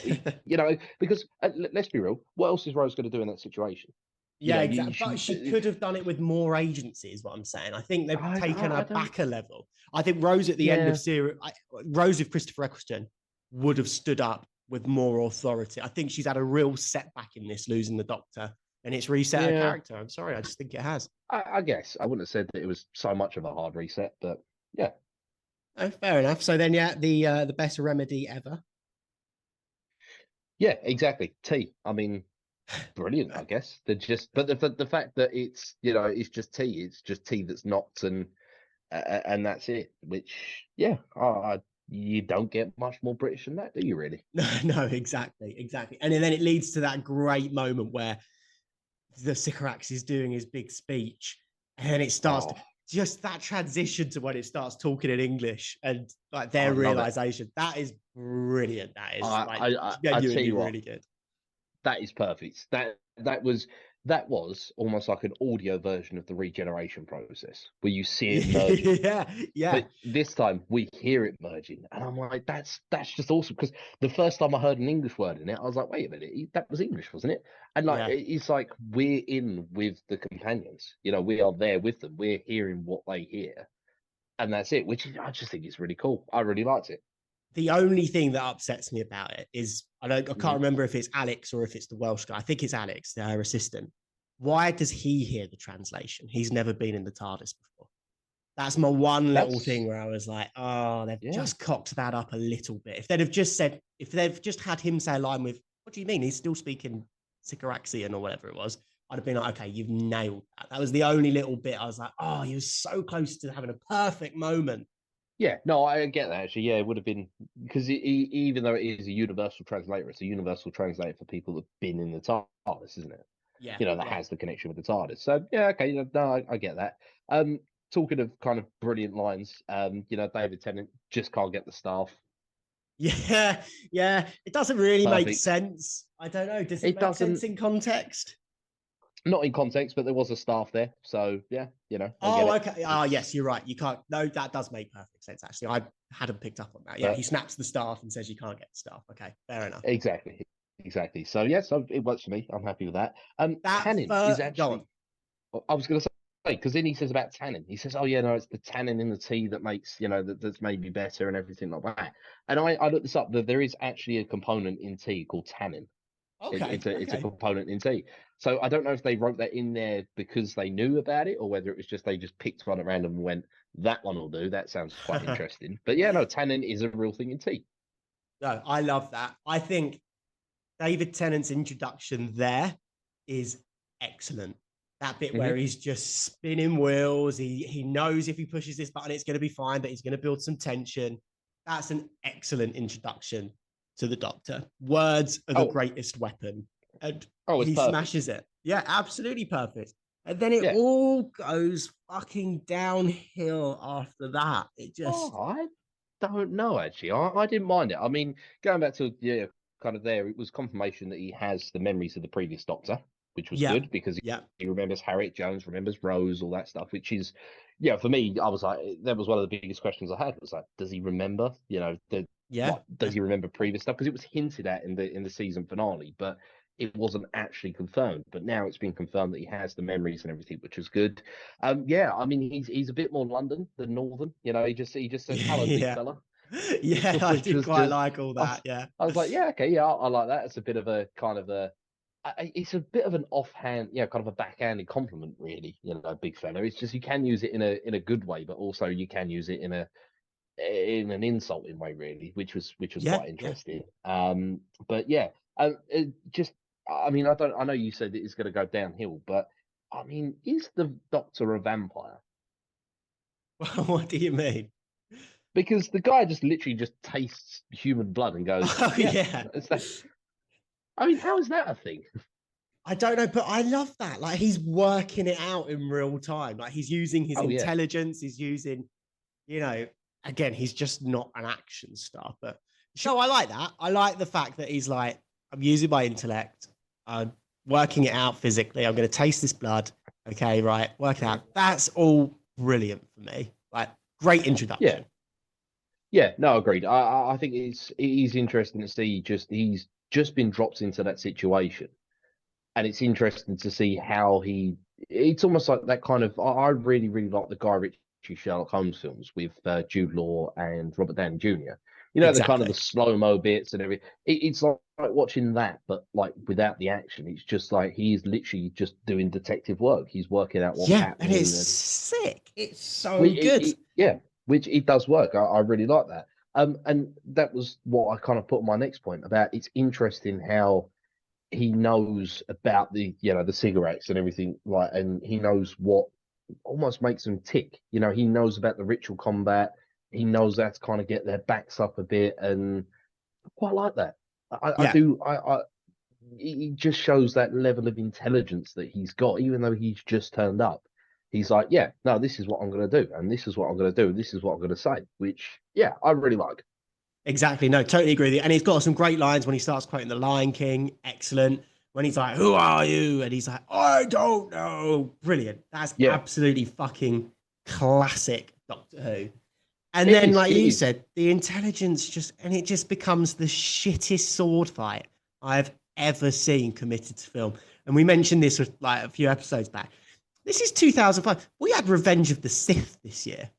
because let's be real, what else is Rose going to do in that situation? Yeah, exactly. But She. she could have done it with more agency, is what I'm saying. I think they've taken I her don't. back a level. I think Rose at the end of Yeah. series, Rose with Christopher Ecclestone would have stood up with more authority. I think she's had a real setback in this, losing the Doctor, and it's reset her Yeah. character. I'm sorry, I just think it has. I guess I wouldn't have said that it was so much of a hard reset, but yeah. Oh, fair enough. So then, yeah, the best remedy ever. Yeah, exactly. Tea. I mean, brilliant, I guess. But the fact that it's just tea. It's just tea that's knocked and that's it. Which, yeah, you don't get much more British than that, do you? Really? No, exactly. And then it leads to that great moment where the Sycorax is doing his big speech, and then it starts to, Oh, just that transition to when it starts talking in English and like I their love it. realization. That is brilliant. That is like I tell genuinely you what, really good. that is perfect. That was almost like an audio version of the regeneration process where you see it merging. Yeah. But this time we hear it merging, and I'm like, that's just awesome. Because the first time I heard an English word in it, I was like, wait a minute, that was English, wasn't it? And like, Yeah. it's like we're in with the companions. We are there with them. We're hearing what they hear, and that's it. I just think it's really cool. I really liked it. The only thing that upsets me about it is I can't Mhm. remember if it's Alex or if it's the Welsh guy. I think it's Alex, their assistant. Why does he hear the translation? He's never been in the TARDIS before. That's my one little thing That's where I was like, oh, they've yeah. just cocked that up a little bit. If they've just had him say a line with, what do you mean? He's still speaking Sycoraxian or whatever it was. I'd have been like, okay, you've nailed that. That was the only little bit I was like, oh, he was so close to having a perfect moment. Yeah, no, I get that actually. Yeah, it would have been because even though it is a universal translator, it's a universal translator for people that've been in the TARDIS, isn't it? Yeah, That yeah. has the connection with the TARDIS. So yeah, okay, no, I get that. Um, Talking of kind of brilliant lines, David Tennant just can't get the staff. Yeah, yeah. It doesn't really make Perfect. sense. I don't know. Does it It make sense doesn't, in context? not in context, but there was a staff there, so yeah, I get Oh, it. okay. Ah, yes, It's you're right. You can't. No, that does make perfect sense. Actually, I hadn't picked up on that. Yeah, he but snaps the staff and says you can't get the staff. Okay, fair enough. exactly. So yeah, so it works for me. I'm happy with that. That Tannin is first, go on. actually I was going to say because then he says about tannin. He says, "Oh yeah, no, it's the tannin in the tea that makes that's made me better and everything like that." And I looked this up that there is actually a component in tea called tannin. Okay, It's a okay. component in tea. So I don't know if they wrote that in there because they knew about it or whether it was just they just picked one at random and went that one will do. That sounds quite interesting. But yeah, no, tannin is a real thing in tea. No, I love that. I think David Tennant's introduction there is excellent. That bit where Hmm. he's just spinning wheels. He knows if he pushes this button, it's going to be fine, but he's going to build some tension. That's an excellent introduction to the Doctor. Words are the Oh, greatest weapon, and oh, it's he perfect. smashes it. Yeah, absolutely perfect. And then it Yeah. all goes fucking downhill after that. It Oh, just, I don't know actually. I didn't mind it. I mean, going back to kind of there, it was confirmation that he has the memories of the previous Doctor, which was yeah, good because yeah, he remembers Harriet Jones, remembers Rose, all that stuff. Which is, yeah, for me, I was like, that was one of the biggest questions I had. Was like, does he remember? yeah, Like, yeah. does he remember previous stuff? Because it was hinted at in the season finale, but it wasn't actually confirmed. But now it's been confirmed that he has the memories and everything, which is good. Yeah, I mean, he's a bit more London than Northern. He just says hello, big Yeah. fella, Yeah, I which did was quite just like all I that. was, Yeah. I was like, yeah, okay, yeah, I like that. It's a bit of a kind of a it's a bit of an offhand, kind of a backhanded compliment, really. Big fella. It's just you can use it in a good way, but also you can use it in an insulting way, really, which was Yeah, quite yeah. interesting. But yeah, just I mean, I know you said that it's going to go downhill, but I mean, is the Doctor a vampire? What do you mean? Because the guy just literally just tastes human blood and goes, Oh, yeah, yeah. it's that. I mean, how is that a thing? I don't know, but I love that. Like he's working it out in real time. Like he's using his Oh yeah, intelligence, he's using, you know, again, he's just not an action star. But so I like that. I like the fact that he's like, I'm using my intellect, I'm working it out physically. I'm going to taste this blood. Okay, right, work it mhm, out. That's all brilliant for me. Like, great yeah. introduction. Yeah, no, agreed. I think it is interesting to see he's just been dropped into that situation, and it's interesting to see how he. It's almost like that kind of. I really really like the Guy Ritchie Sherlock Holmes films with Jude Law and Robert Downey Jr. The kind of the Exactly. slow mo bits and everything. It's like watching that, but like without the action. It's just like he's literally just doing detective work. He's working out what's Yeah, and it's happening, and sick. It's so we, good. yeah, which it does work. I really like that. And that was what I kind of put on my next point about. It's interesting how he knows about the cigarettes and everything, and he knows what almost makes them tick. He knows about the ritual combat. he knows how to kind of get their backs up a bit, and I quite like that. I Yeah, do. He just shows that level of intelligence that he's got, even though he's just turned up. He's like, yeah, no, this is what I'm going to do, and this is what I'm going to do, and this is what I'm going to say. Which, yeah, I really like. exactly. No, totally agree with you. And he's got some great lines when he starts quoting The Lion King. Excellent. When he's like, "Who are you?" and he's like, "I don't know." Brilliant. That's Yeah, absolutely fucking classic Doctor Who. And it then, is. like It you is. said, the intelligence and it just becomes the shittest sword fight I've ever seen committed to film. And we mentioned this with like a few episodes back. This is 2005. We had Revenge of the Sith this year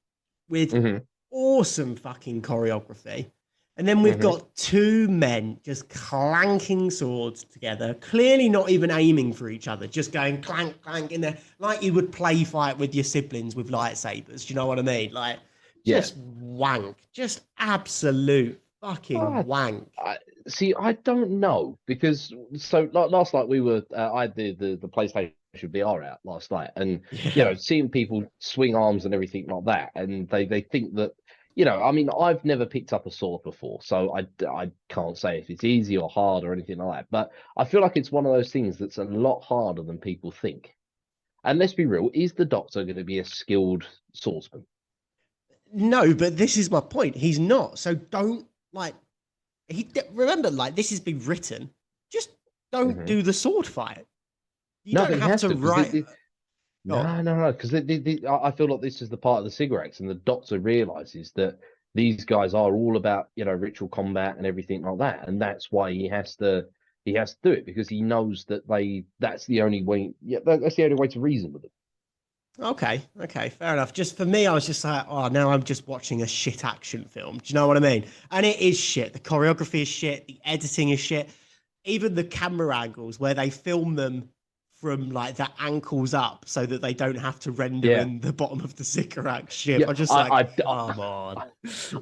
with Hmm. awesome fucking choreography. And then we've Hmm. got two men just clanking swords together, clearly not even aiming for each other, just going clank, clank in there, like you would play fight with your siblings with lightsabers. Do you know what I mean? Like, Yeah. just wank, just absolute fucking I, wank. I see. I don't know because so last night we were. I had the PlayStation VR out last night, and Yeah. seeing people swing arms and everything like that, and they think that. I mean, I've never picked up a sword before, so I can't say if it's easy or hard or anything like that. But I feel like it's one of those things that's a lot harder than people think. And let's be real, is the Doctor going to be a skilled swordsman? No, but this is my point. He's not. So don't like remember, like this has been written. Just don't Hmm. do the sword fight. You No, don't but he have has to to because write. Go on. no, because I feel like this is the part of the cigarettes, and the Doctor realizes that these guys are all about ritual combat and everything like that, and that's why he has to do it because he knows that that's the only way. Yeah, that's the only way to reason with them. Okay, okay, fair enough. Just for me, I was just like, oh, now I'm just watching a shit action film. Do you know what I mean? And it is shit. The choreography is shit. The editing is shit. Even the camera angles where they film them from like the ankles up so that they don't have to render Yeah, in the bottom of the Zikrat ship. yeah. I'm just like, come on.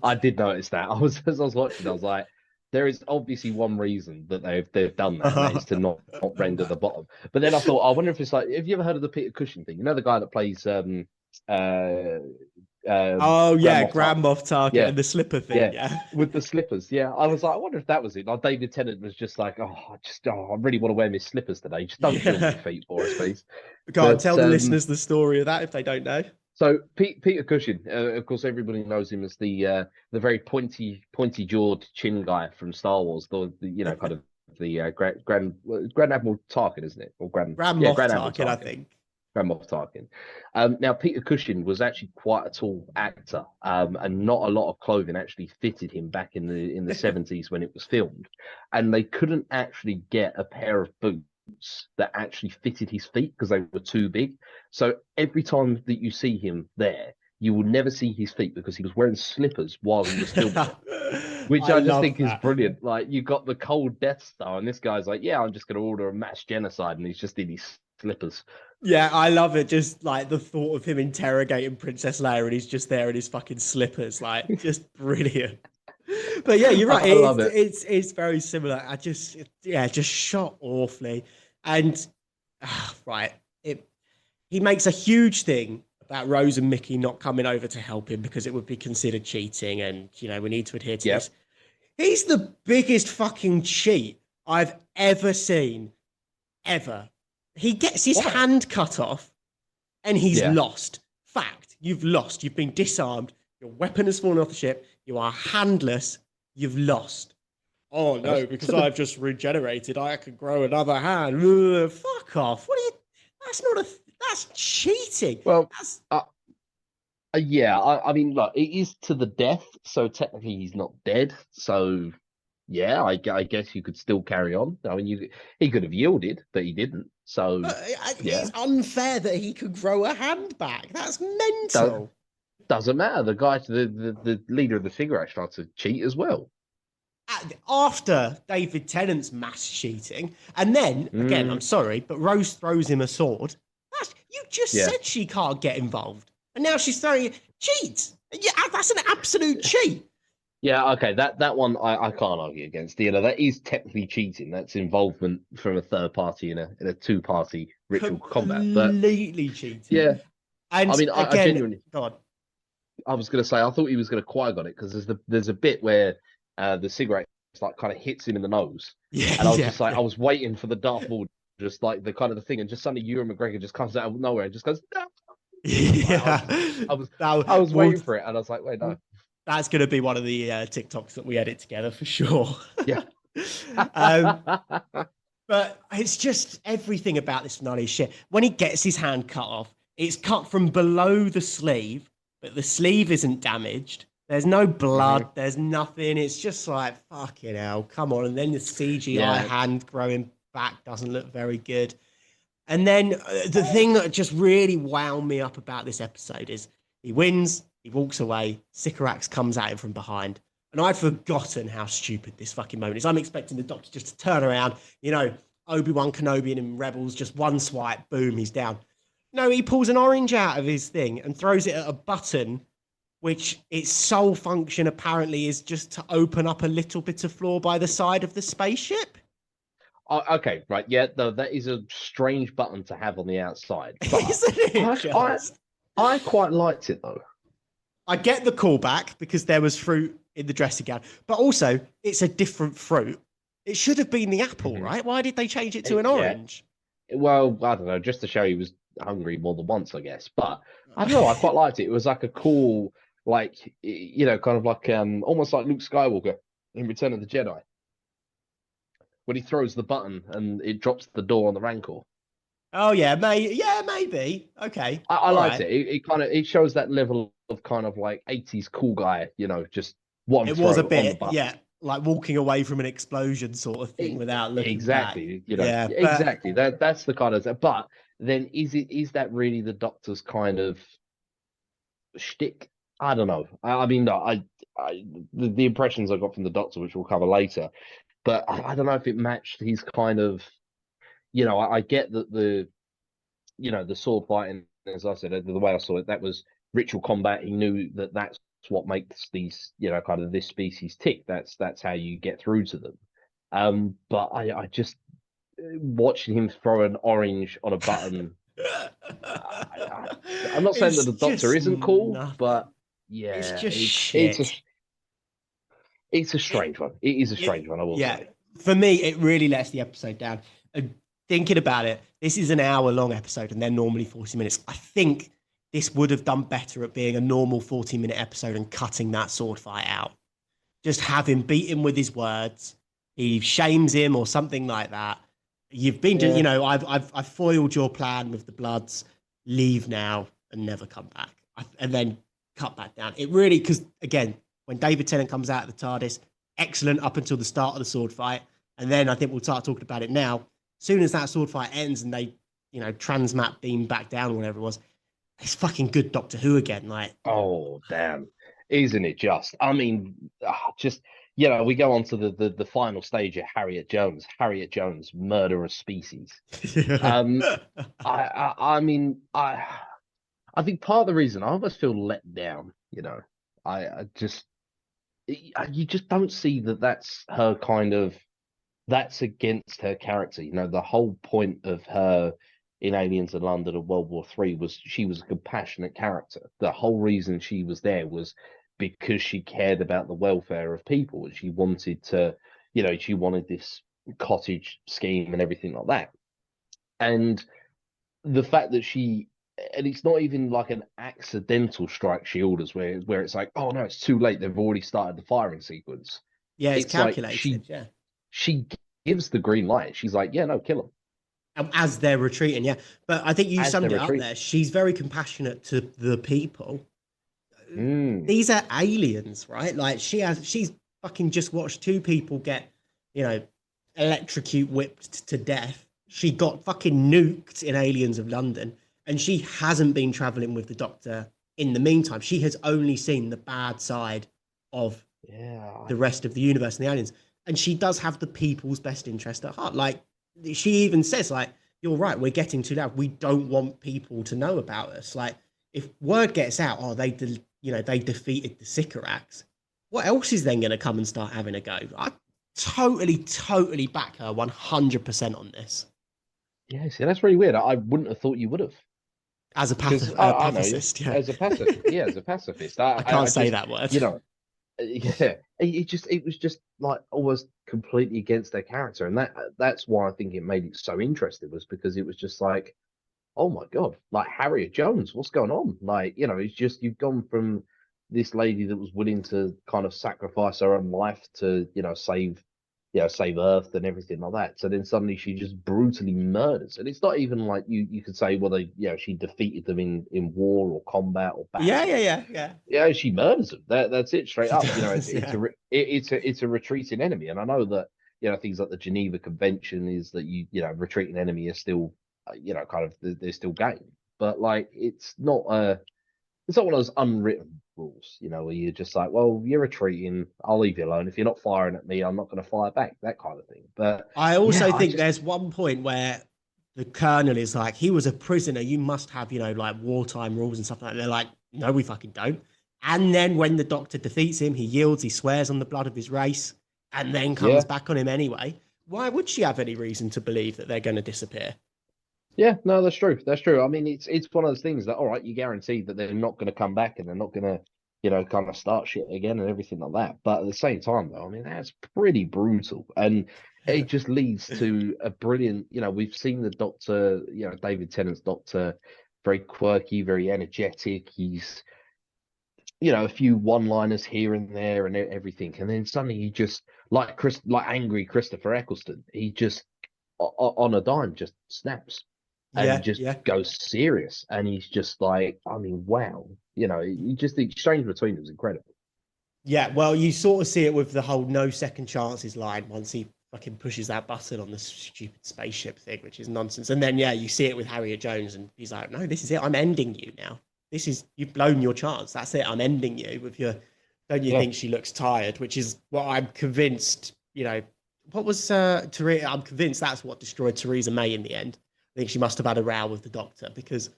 I did notice that. I was as I was watching, I was like, there is obviously one reason that they've done that, and that is to not render the bottom. But then I thought, I wonder if it's like, have you ever heard of the Peter Cushing thing? You know the guy that plays uh uh Oh Grand yeah, Moff Tarkin. Grand Moff Tarkin Yeah, and the slipper thing. yeah. Yeah. With the slippers, yeah. I was like, I wonder if that was it. Like David Tennant was just like, I really want to wear my slippers today. Just don't film my Yeah. feet for us, please. Go on, But tell the listeners the story of that if they don't know. so Peter Cushing, of course, everybody knows him as the very pointy jawed chin guy from Star Wars, the kind of the Grand Admiral Tarkin, isn't it? Or Grand Moff Grand Admiral Tarkin, I Tarkin. think. Grand Moff Tarkin. Now Peter Cushing was actually quite a tall actor, and not a lot of clothing actually fitted him back in the 70s when it was filmed, and they couldn't actually get a pair of boots that actually fitted his feet because they were too big. So every time that you see him there, you will never see his feet because he was wearing slippers while he was filming it, which I I just love think is that. brilliant. Like you got the cold Death Star, and this guy's like, "Yeah, I'm just going to order a mass genocide," and he's just in his slippers. Yeah, I love it. Just like the thought of him interrogating Princess Leia and he's just there in his fucking slippers, like just brilliant. But yeah, you're right. I love it. It's very similar. Yeah, just shot awfully. And right, it he makes a huge thing about Rose and Mickey not coming over to help him because it would be considered cheating, and we need to adhere to Yeah. this. He's the biggest fucking cheat I've ever seen, ever. He gets his Why? hand cut off and he's Yeah. lost. Fact, you've lost. You've been disarmed. Your weapon has fallen off the ship. You are handless. You've lost. Oh no, because To the I've just regenerated. I can grow another hand. Ugh, fuck off. What are you? That's not a. That's cheating. well, That's uh, yeah. I mean, look, it is to the death, so technically he's not dead. So yeah, I guess you could still carry on. I mean, he could have yielded, but he didn't. So it's yeah, unfair that he could grow a hand back. That's do- mental. doesn't matter. The guy, the leader of the cigarette tried to cheat as well. After David Tennant's mass cheating, and then again, I'm Mm, sorry, but Rose throws him a sword. You just yeah. said she can't get involved, and now she's throwing it. Cheat. Yeah, that's an absolute cheat. Yeah, okay, that one I can't argue against. That is technically cheating. That's involvement from a third party in a two-party ritual combat. But Completely cheating. yeah, I And mean, I again, genuinely, God, I was going to say, I thought he was going to Qui-Gon it because there's a bit where the cigarette like kind of hits him in the nose, Yeah, and I was yeah, just like, yeah. I was waiting for the Darth Maul, just like the kind of the thing, and just suddenly Ewan McGregor just comes out of nowhere and just goes, no! Like, Yeah. I was, That, I was well, waiting for it, and I was like, wait, no, that's going to be one of the TikToks that we edit together for sure. yeah. um, but it's just everything about this finale is shit. When he gets his hand cut off, it's cut from below the sleeve, but the sleeve isn't damaged. There's no blood. Mhm. There's nothing. It's just like, fucking hell, come on. And then the CGI Yeah. hand growing back doesn't look very good. And then the thing that just really wound me up about this episode is he wins, he walks away, Sycorax comes at him from behind. And I'd forgotten how stupid this fucking moment is. I'm expecting the Doctor just to turn around, Obi-Wan Kenobi and in Rebels, just one swipe, boom, he's down. No, he pulls an orange out of his thing and throws it at a button, which its sole function apparently is just to open up a little bit of floor by the side of the spaceship. Okay, right. Yeah, no, that is a strange button to have on the outside, but Isn't it I, I, just? I quite liked it though. I get the callback because there was fruit in the dressing gown, but also it's a different fruit. It should have been the apple, Mhm. right? Why did they change it to an Yeah. orange? Well, I don't know, just to show he was hungry more than once, I guess. But I don't know, I quite liked it. It was like a cool, like kind of like almost like Luke Skywalker in Return of the Jedi when he throws the button and it drops the door on the Rancor. Oh yeah, maybe. Okay, I all liked right. it. It kind of it shows that level of kind of like 80s cool guy, just one It was a throw on the bit, button. yeah, like walking away from an explosion sort of thing without looking back. Exactly, Yeah, but exactly. That's the kind of. But then, is that really the Doctor's kind of shtick? I don't know. I mean, no, the impressions I got from the Doctor, which we'll cover later, but I don't know if it matched his kind of. I get that the sword fighting, as I said, the way I saw it, that was ritual combat. He knew that that's what makes these, kind of this species tick. That's how you get through to them. But I just watching him throw an orange on a button. I, I'm not saying that it's the Doctor just isn't cool, nothing. but It's yeah, just it's a shit. it's a It, strange one. It is a it, strange one, I will yeah, say. for me, it really lets the episode down. And thinking about it, this is an hour-long episode, and they're normally 40 minutes. I think this would have done better at being a normal 40-minute episode and cutting that sword fight out. Just have him beat him with his words. He shames him or something like that. You've been, Yeah, I've foiled your plan with the Bloods. Leave now and never come back. And then cut back down. It really, because again, when David Tennant comes out of the TARDIS, excellent up until the start of the sword fight. And then I think we'll start talking about it now. As soon as that sword fight ends and they, transmat beam back down, whatever it was, it's fucking good Doctor Who again. Like, oh, damn. Isn't it just? I mean, just, we go on to the final stage of Harriet Jones. Harriet Jones, murder of species. Um, I mean, I think part of the reason I almost feel let down, I just, you just don't see that that's her kind of, that's against her character. The whole point of her in Aliens in London of World War III was she was a compassionate character. The whole reason she was there was because she cared about the welfare of people and she wanted to, she wanted this cottage scheme and everything like that. And the fact that and it's not even like an accidental strike she orders where it's like, oh no, it's too late. They've already started the firing sequence. yeah, it's It's like calculated. Yeah. she gives the green light. She's like, yeah, no, kill them As they're retreating, yeah. But I think you as they're summed it up retreating. there. She's very compassionate to the people. Mm, These are aliens, right? Like she's fucking just watched two people get, you know, electrocute whipped to death. She got fucking nuked in Aliens of London, and she hasn't been traveling with the Doctor in the meantime. She has only seen the bad side of yeah, the rest of the universe and the aliens. And she does have the people's best interest at heart. Like she even says, like, you're right, we're getting too loud. We don't want people to know about us. Like, if word gets out, oh, they defeated the Sycorax, what else is then going to come and start having a go? I totally back her 100% on this. yeah. See, that's really weird. I wouldn't have thought you would have. As a because I know you pacifist, yeah. as a pacifist. Yeah, as a pacifist, I can't I say just that word. you know yeah, it was just like almost completely against their character, and that's why I think it made it so interesting was because it was just like, oh my God, like Harriet Jones, what's going on? Like, it's just you've gone from this lady that was willing to kind of sacrifice her own life to, save Earth and everything like that. So then suddenly she just brutally murders. And it's not even like you could say, well, she defeated them in war or combat or Yeah, battle. yeah, yeah, yeah. Yeah, she murders them. That's it, straight She up. It's does, it's yeah. it's a retreating enemy, and I know that things like the Geneva Convention is that retreating enemy is still kind of they're still game, but like it's not one of those unwritten rules, where you're just like, well, you're retreating, I'll leave you alone. If you're not firing at me, I'm not going to fire back, that kind of thing. But I yeah, also I think just there's one point where the colonel is like, he was a prisoner. You must have, like wartime rules and stuff like that. They're like, no, we fucking don't. And then when the doctor defeats him, he yields, he swears on the blood of his race, and then comes yeah. back on him anyway. Why would she have any reason to believe that they're going to disappear? Yeah, no, that's true. That's true. I mean, it's one of those things that all right, you guarantee that they're not going to come back and they're not going to, kind of start shit again and everything like that. But at the same time, though, I mean, that's pretty brutal, and it just leads to a brilliant. We've seen the Doctor, David Tennant's Doctor, very quirky, very energetic. He's, a few one-liners here and there and everything, and then suddenly he just like angry Christopher Eccleston, he just on a dime just snaps and Yeah, just yeah. goes serious. And he's just like, I mean, wow, just the exchange between them is incredible. Yeah, well, you sort of see it with the whole no second chances line once he fucking pushes that button on the stupid spaceship thing, which is nonsense. And then, yeah, you see it with Harriet Jones, and he's like, no, this is it. I'm ending you now. You've blown your chance. That's it. I'm ending you with your, don't you Yeah, think she looks tired? Which is what I'm convinced, what was Teresa? I'm convinced that's what destroyed Theresa May in the end. I think she must have had a row with the doctor because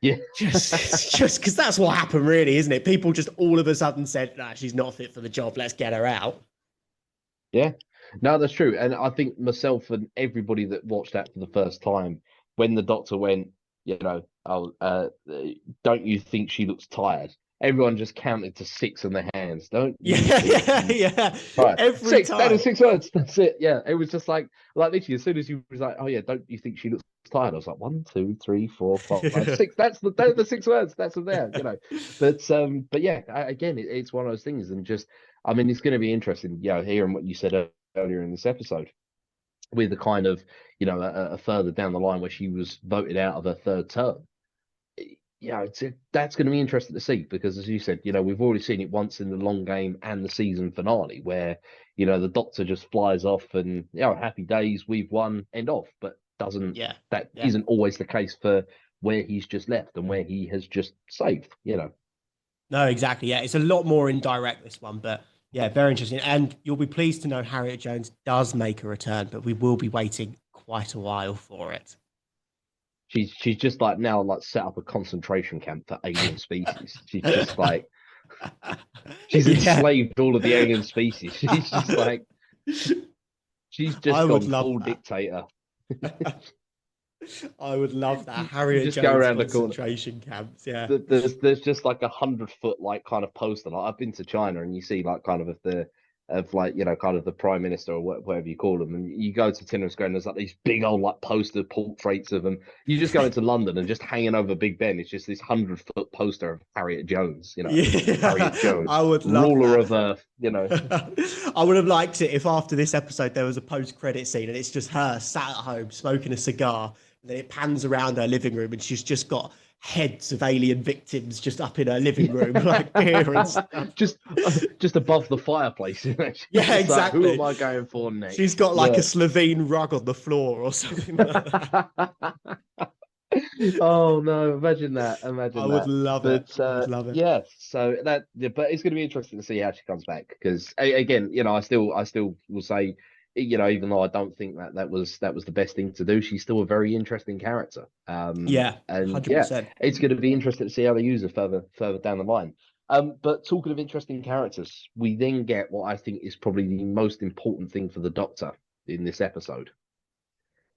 yeah. just because that's what happened, really, isn't it? People just all of a sudden said, nah, she's not fit for the job. Let's get her out. Yeah, no, that's true. And I think myself and everybody that watched that for the first time, when the doctor went, oh, don't you think she looks tired? Everyone just counted to six in their hands. Don't you Yeah, think yeah, she's yeah. tired? Every Six, that time. is 6 words. That's it. Yeah, it was just like literally as soon as you was like, oh yeah, don't you think she looks tired? I was like, 1, 2, 3, 4, 5, 6. They're the 6 words. That's what there. But yeah, again, it's one of those things, and just I mean, it's going to be interesting, hearing what you said earlier in this episode with the kind of, a further down the line where she was voted out of her third term. That's going to be interesting to see because, as you said, we've already seen it once in the long game and the season finale where, the doctor just flies off and, happy days, we've won, end off. But Yeah, that yeah. isn't always the case for where he's just left and where he has just saved. No, exactly. Yeah, it's a lot more indirect, this one, but yeah, very interesting. And you'll be pleased to know Harriet Jones does make a return, but we will be waiting quite a while for it. She's just like now like set up a concentration camp for alien species. She's just like she's Yeah. enslaved all of the alien species. She's just like she's I just would gone love full that. dictator. I would love that. You Harriet just go Jones around the corner. concentration camps. Yeah. There's just like 100 foot like kind of poster. Like I've been to China and you see like kind of the of like kind of the prime minister or whatever you call them, and you go to Tiananmen Square and there's like these big old like poster portraits of them. You just go into London and just hanging over Big Ben, it's just this 100 foot poster of Harriet Jones. Harriet Yeah. Jones, I would love ruler that. of Earth. I would have liked it if after this episode there was a post-credit scene and it's just her sat at home smoking a cigar, and then it pans around her living room and she's just got heads of alien victims just up in her living room, like beer and stuff. just above the fireplace. She's Yeah, just like, who exactly. am I going for next? She's got like a Yeah. Slovene rug on the floor or something like that. Oh no, imagine that. I Imagine would that. love it. But I would love it. yeah, so but it's going to be interesting to see how she comes back because again, I still will say, even though I don't think that was the best thing to do, she's still a very interesting character. Yeah, And yeah, 100%. it's going to be interesting to see how they use her further down the line. But talking of interesting characters, we then get what I think is probably the most important thing for the Doctor in this episode,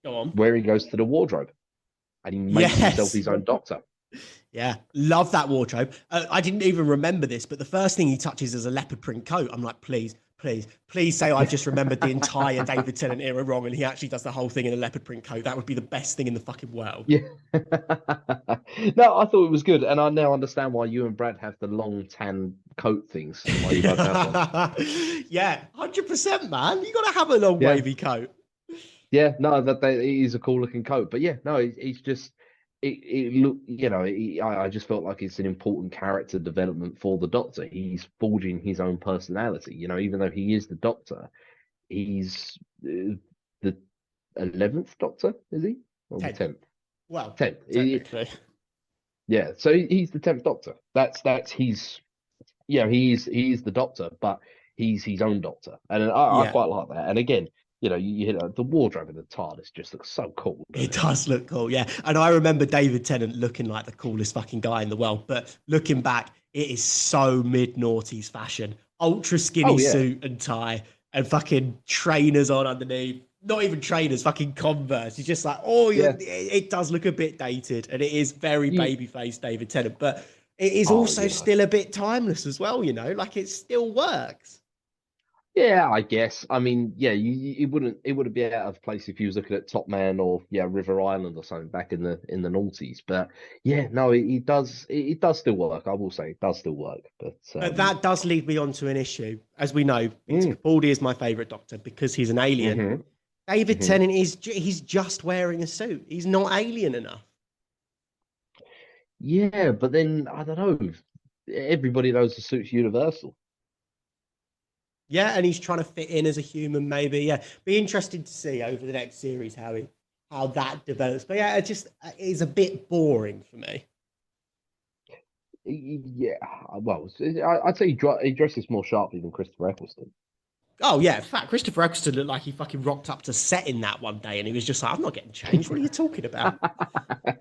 Go on. where he goes to the wardrobe and he makes himself Yes. his own Doctor. Yeah, love that wardrobe. I didn't even remember this, but the first thing he touches is a leopard print coat. I'm like, please, please, please say I've just remembered the entire David Tennant era wrong, and he actually does the whole thing in a leopard print coat. That would be the best thing in the fucking world. Yeah. No, I thought it was good, and I now understand why you and Brad have the long tan coat things. Why you both have them. Yeah, 100%, man. You got to have a long Yeah, wavy coat. yeah. No, it is a cool looking coat, but yeah, no, it's just it look, I just felt like it's an important character development for the Doctor. He's forging his own personality. Even though he is the Doctor, he's the 11th Doctor, is he? Or the 10. 10th? Well, 10th. technically. Yeah, so he's the 10th Doctor. That's his. He's the Doctor, but he's his own Doctor, and I Yeah, quite like that. And again, you hit the wardrobe in the TARDIS just looks so cool, it doesn't it? does look cool. Yeah. And I remember David Tennant looking like the coolest fucking guy in the world. But looking back, it is so mid noughties fashion. Ultra skinny Oh yeah, suit and tie and fucking trainers on underneath. Not even trainers, fucking Converse. He's just like, oh, yeah. it does look a bit dated. And it is very You, baby-faced David Tennant. But it is oh, also still a bit timeless as well, like it still works. yeah. I guess. I mean, yeah. It wouldn't be out of place if you was looking at Top Man or River Island or something back in the noughties. But yeah, no, it does. It does still work. I will say it does still work. But But that does lead me on to an issue. As we know, Peter mm, Capaldi is my favorite Doctor because he's an alien. hmm David hmm Tennant he's just wearing a suit. He's not alien enough. Yeah, but then I don't know. Everybody knows the suit's universal. Yeah, and he's trying to fit in as a human, maybe. Yeah, be interested to see over the next series how that develops. But yeah, it is a bit boring for me. Yeah, well, I'd say he dresses more sharply than Christopher Eccleston. Oh yeah, in fact, Christopher Eccleston looked like he fucking rocked up to set in that one day, and he was just like, "I'm not getting changed. What are you talking about?"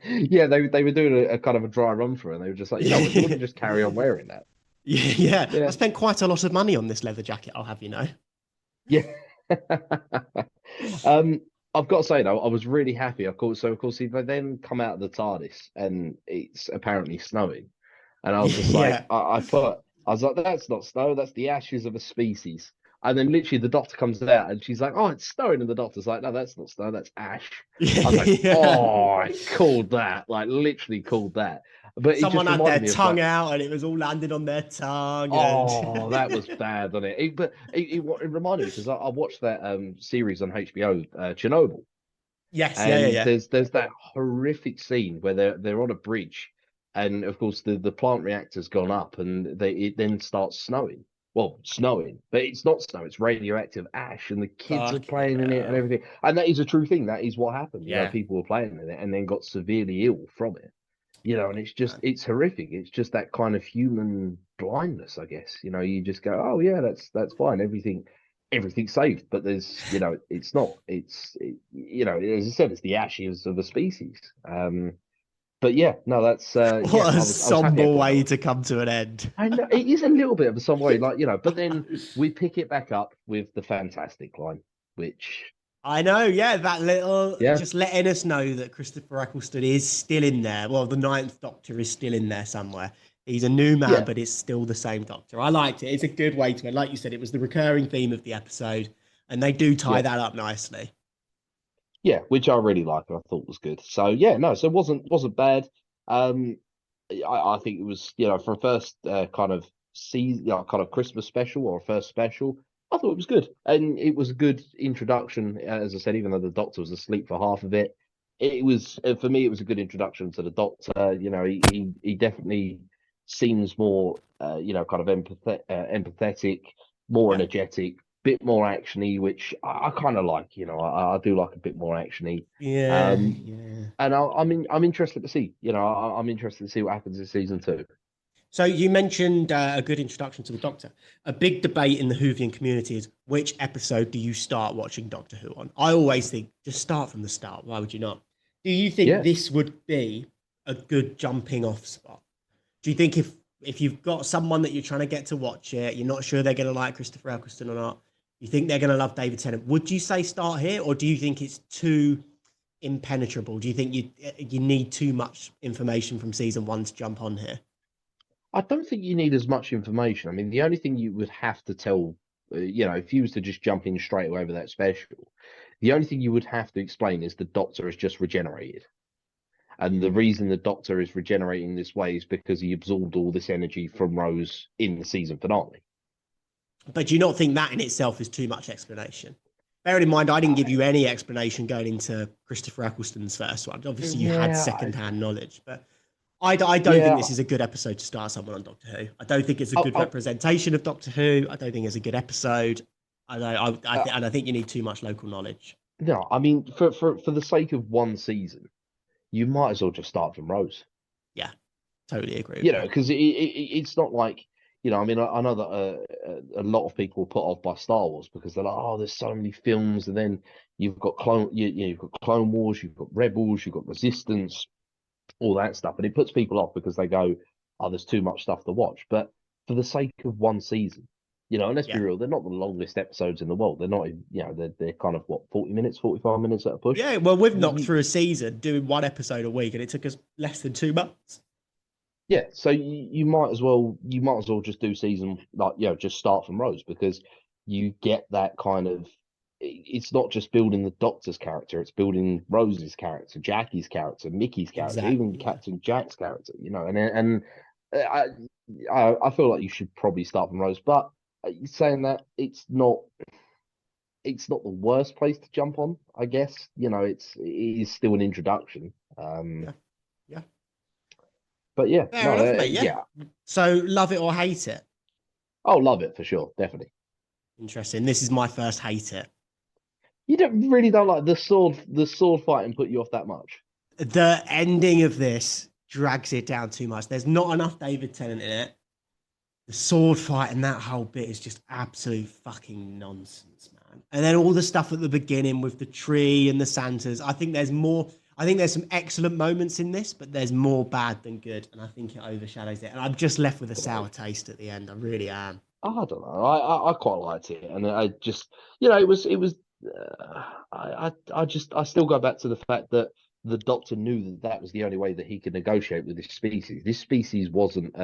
Yeah, they were doing a kind of a dry run for it, and they were just like, what, do you want to just carry on wearing that? Yeah, yeah. I Yeah, spent quite a lot of money on this leather jacket. I'll have you know. yeah. um, I've got to say though, I was really happy. Of course, they then come out of the TARDIS, and it's apparently snowing, and I was just like, Yeah, I was like, that's not snow, that's the ashes of a species. And then literally the Doctor comes out, and she's like, oh, it's snowing, and the Doctor's like, no, that's not snow, that's ash. I was like, yeah. oh, I called that, like literally called that. But it Someone just had their reminded me of tongue like, out, and it was all landed on their tongue. oh, that And was bad, wasn't it? It reminded me because I watched that series on HBO, Chernobyl, yes, yeah, yeah, and yeah. there's that horrific scene where they're on a bridge, and of course the plant reactor's gone up, and it then starts snowing. Well, snowing, but it's not snow; it's radioactive ash, and the kids are Fucking playing in it and hell. everything. And that is a true thing. That is what happened. Yeah. People were playing in it and then got severely ill from it. And it's horrific. It's just that kind of human blindness, I guess. You just go, oh yeah, that's fine. Everything's safe, but it's not. As I said, it's the ashes of a species. But yeah, no, that's yeah. What a I was happy I somber got that way one. to come to an end. I know it is a little bit of a some way, but then we pick it back up with the fantastic line, which I know, yeah, that little yeah, just letting us know that Christopher Eccleston is still in there. Well, the Ninth Doctor is still in there somewhere. He's a new man, yeah, but it's still the same Doctor. I liked it. It's a good way to end. Like you said, it was the recurring theme of the episode, and they do tie yeah. that up nicely. Yeah, which I really like and I thought was good. So yeah, no, so it wasn't bad. Um, I think it was for a first kind of season, kind of Christmas special or a first special. I thought it was good, and it was a good introduction. As I said, even though the Doctor was asleep for half of it, it was for me. It was a good introduction to the Doctor. He definitely seems more kind of empathetic, more Yeah. energetic, bit more actiony, which I kind of like. I do like a bit more actiony. Yeah, Um, yeah. and I'm interested to see. I'm interested to see what happens in season two. So you mentioned a good introduction to the Doctor. A big debate in the Whovian community is which episode do you start watching Doctor Who on? I always think just start from the start. Why would you not? Do you think Yeah, this would be a good jumping off spot? Do you think if you've got someone that you're trying to get to watch it, you're not sure they're going to like Christopher Eccleston or not, you think they're going to love David Tennant, would you say start here, or do you think it's too impenetrable? Do you think you need too much information from season 1 to jump on here? I don't think you need as much information. I mean, the only thing you would have to tell, if you was to just jump in straight away with that special, the only thing you would have to explain is the Doctor has just regenerated. And the reason the Doctor is regenerating this way is because he absorbed all this energy from Rose in the season finale. But do you not think that in itself is too much explanation? Bearing in mind, I didn't give you any explanation going into Christopher Ecclestone's first one. Obviously, you had second-hand knowledge, but I don't think this is a good episode to start someone on Doctor Who. I don't think it's a good representation of Doctor Who. I don't think it's a good episode. And I think you need too much local knowledge. No, I mean, for the sake of one season, you might as well just start from Rose. Yeah, totally agree. Because it's not like, I mean, I know that a lot of people are put off by Star Wars because they're like, oh, there's so many films, and then you've got you've got Clone Wars, you've got Rebels, you've got Resistance, all that stuff, and it puts people off because they go, oh, there's too much stuff to watch. But for the sake of one season, and let's be real, they're not the longest episodes in the world. They're not, they're kind of 40 minutes, 45 minutes at a push. Yeah, well, we've knocked through a season doing one episode a week, and it took us less than 2 months. Yeah, so you might as well just do season, just start from Rose, because you get that kind of, it's not just building the Doctor's character, it's building Rose's character, Jackie's character, Mickey's character, even Captain Jack's character, and I feel like you should probably start from Rose, but saying that, it's not the worst place to jump on, I guess. It is still an introduction. Yeah. But yeah, fair enough, mate. Yeah. So love it or hate it? Oh, love it for sure, definitely. Interesting. This is my first hate it. You don't like the sword fighting put you off that much? The ending of this drags it down too much. There's not enough David Tennant in it. The sword fight and that whole bit is just absolute fucking nonsense, man. And then all the stuff at the beginning with the tree and the Santas. I think there's some excellent moments in this, but there's more bad than good, and I think it overshadows it. And I'm just left with a sour taste at the end. I really am. I don't know. I quite liked it, and I just, it was. I still go back to the fact that the Doctor knew that was the only way that he could negotiate with this species. This species wasn't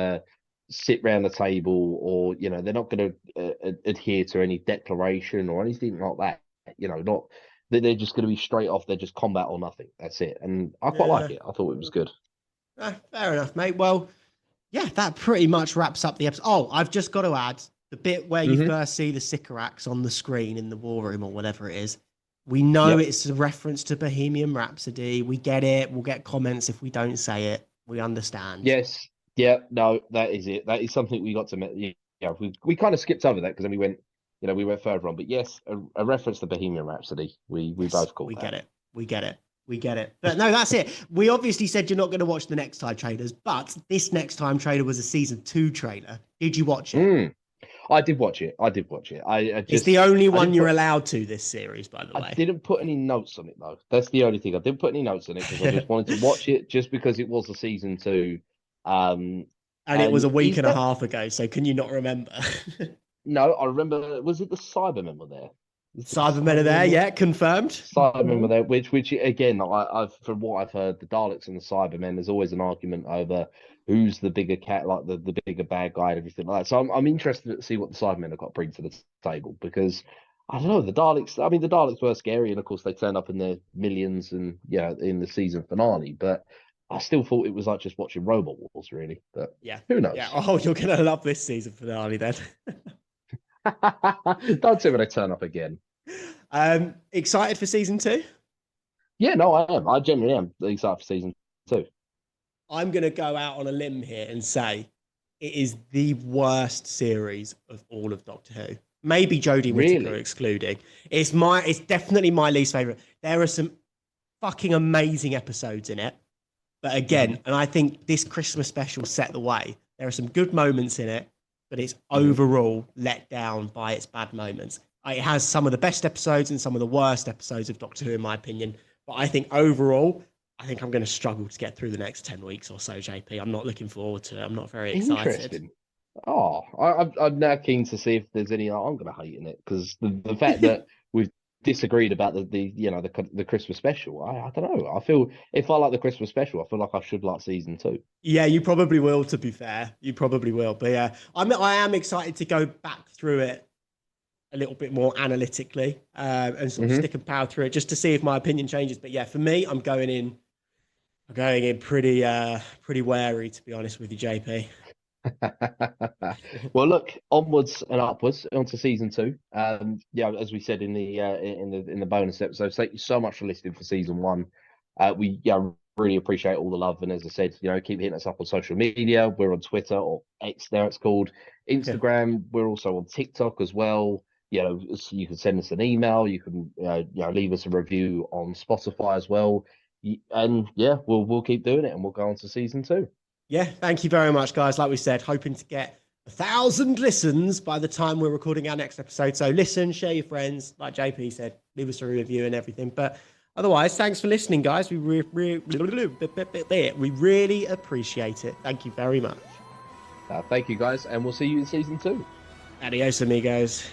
sit round the table, or they're not going to adhere to any declaration or anything like that. Not. They're just going to be straight off. They're just combat or nothing. That's it. And I quite like it. I thought it was good. Fair enough, mate. Well, yeah, that pretty much wraps up the episode. Oh, I've just got to add the bit where you first see the Sycorax on the screen in the war room or whatever it is. We know it's a reference to Bohemian Rhapsody. We get it. We'll get comments if we don't say it. We understand. Yes. Yeah. No, that is it. That is something we got to. Yeah. We kind of skipped over that because then we went. We went further on, but yes, a reference to Bohemian Rhapsody. We both caught that. We get it. But no, that's it. We obviously said you're not going to watch the Next Time trailers, but this Next Time trailer was a season 2 trailer. Did you watch it? I did watch it. It's the only one you're allowed to this series, by the way. I didn't put any notes on it though. That's the only thing. I didn't put any notes on it because I just wanted to watch it just because it was a season 2. And it was a week and a half ago. So can you not remember? No, I remember. Was it the Cybermen were there? Cybermen are there, yeah, confirmed. Cybermen were there, which again, I've from what I've heard, the Daleks and the Cybermen. There's always an argument over who's the bigger cat, like the bigger bad guy and everything like that. So I'm interested to see what the Cybermen have got to bring to the table because I don't know the Daleks. I mean, the Daleks were scary, and of course they turned up in their millions, and in the season finale, but. I still thought it was like just watching Robot Wars, really. But who knows? Yeah. Oh, you're gonna love this season finale then. Don't say when they turn up again. Excited for season 2? Yeah, no, I am. I genuinely am excited for season 2. I'm going to go out on a limb here and say it is the worst series of all of Doctor Who. Maybe Jodie Whittaker excluding. It's definitely my least favorite. There are some fucking amazing episodes in it. But again, and I think this Christmas special set the way. There are some good moments in it, but it's overall let down by its bad moments. It has some of the best episodes and some of the worst episodes of Doctor Who, in my opinion. But I think overall, I'm going to struggle to get through the next 10 weeks or so, JP. I'm not looking forward to it. I'm not very excited. Interesting. Oh, I'm now keen to see if there's any I'm going to hate in it because the fact that disagreed about the Christmas special. I don't know. I feel if I like the Christmas special, I feel like I should like season 2. Yeah, you probably will, to be fair. You probably will. But yeah, I am excited to go back through it a little bit more analytically and sort of stick and power through it just to see if my opinion changes. But yeah, for me, I'm going in pretty wary, to be honest with you, JP. Well, look, onwards and upwards onto season 2. Yeah, as we said in the bonus episode, thank you so much for listening for season 1. We really appreciate all the love, and as I said, keep hitting us up on social media. We're on Twitter, or X now it's called, Instagram. We're also on TikTok as well. So you can send us an email. You can leave us a review on Spotify as well. And yeah, we'll keep doing it, and we'll go on to season 2. Yeah, thank you very much, guys. Like we said, hoping to get 1,000 listens by the time we're recording our next episode. So listen, share your friends. Like JP said, leave us a review and everything. But otherwise, thanks for listening, guys. We really appreciate it. Thank you very much. Thank you, guys, and we'll see you in season 2. Adios, amigos.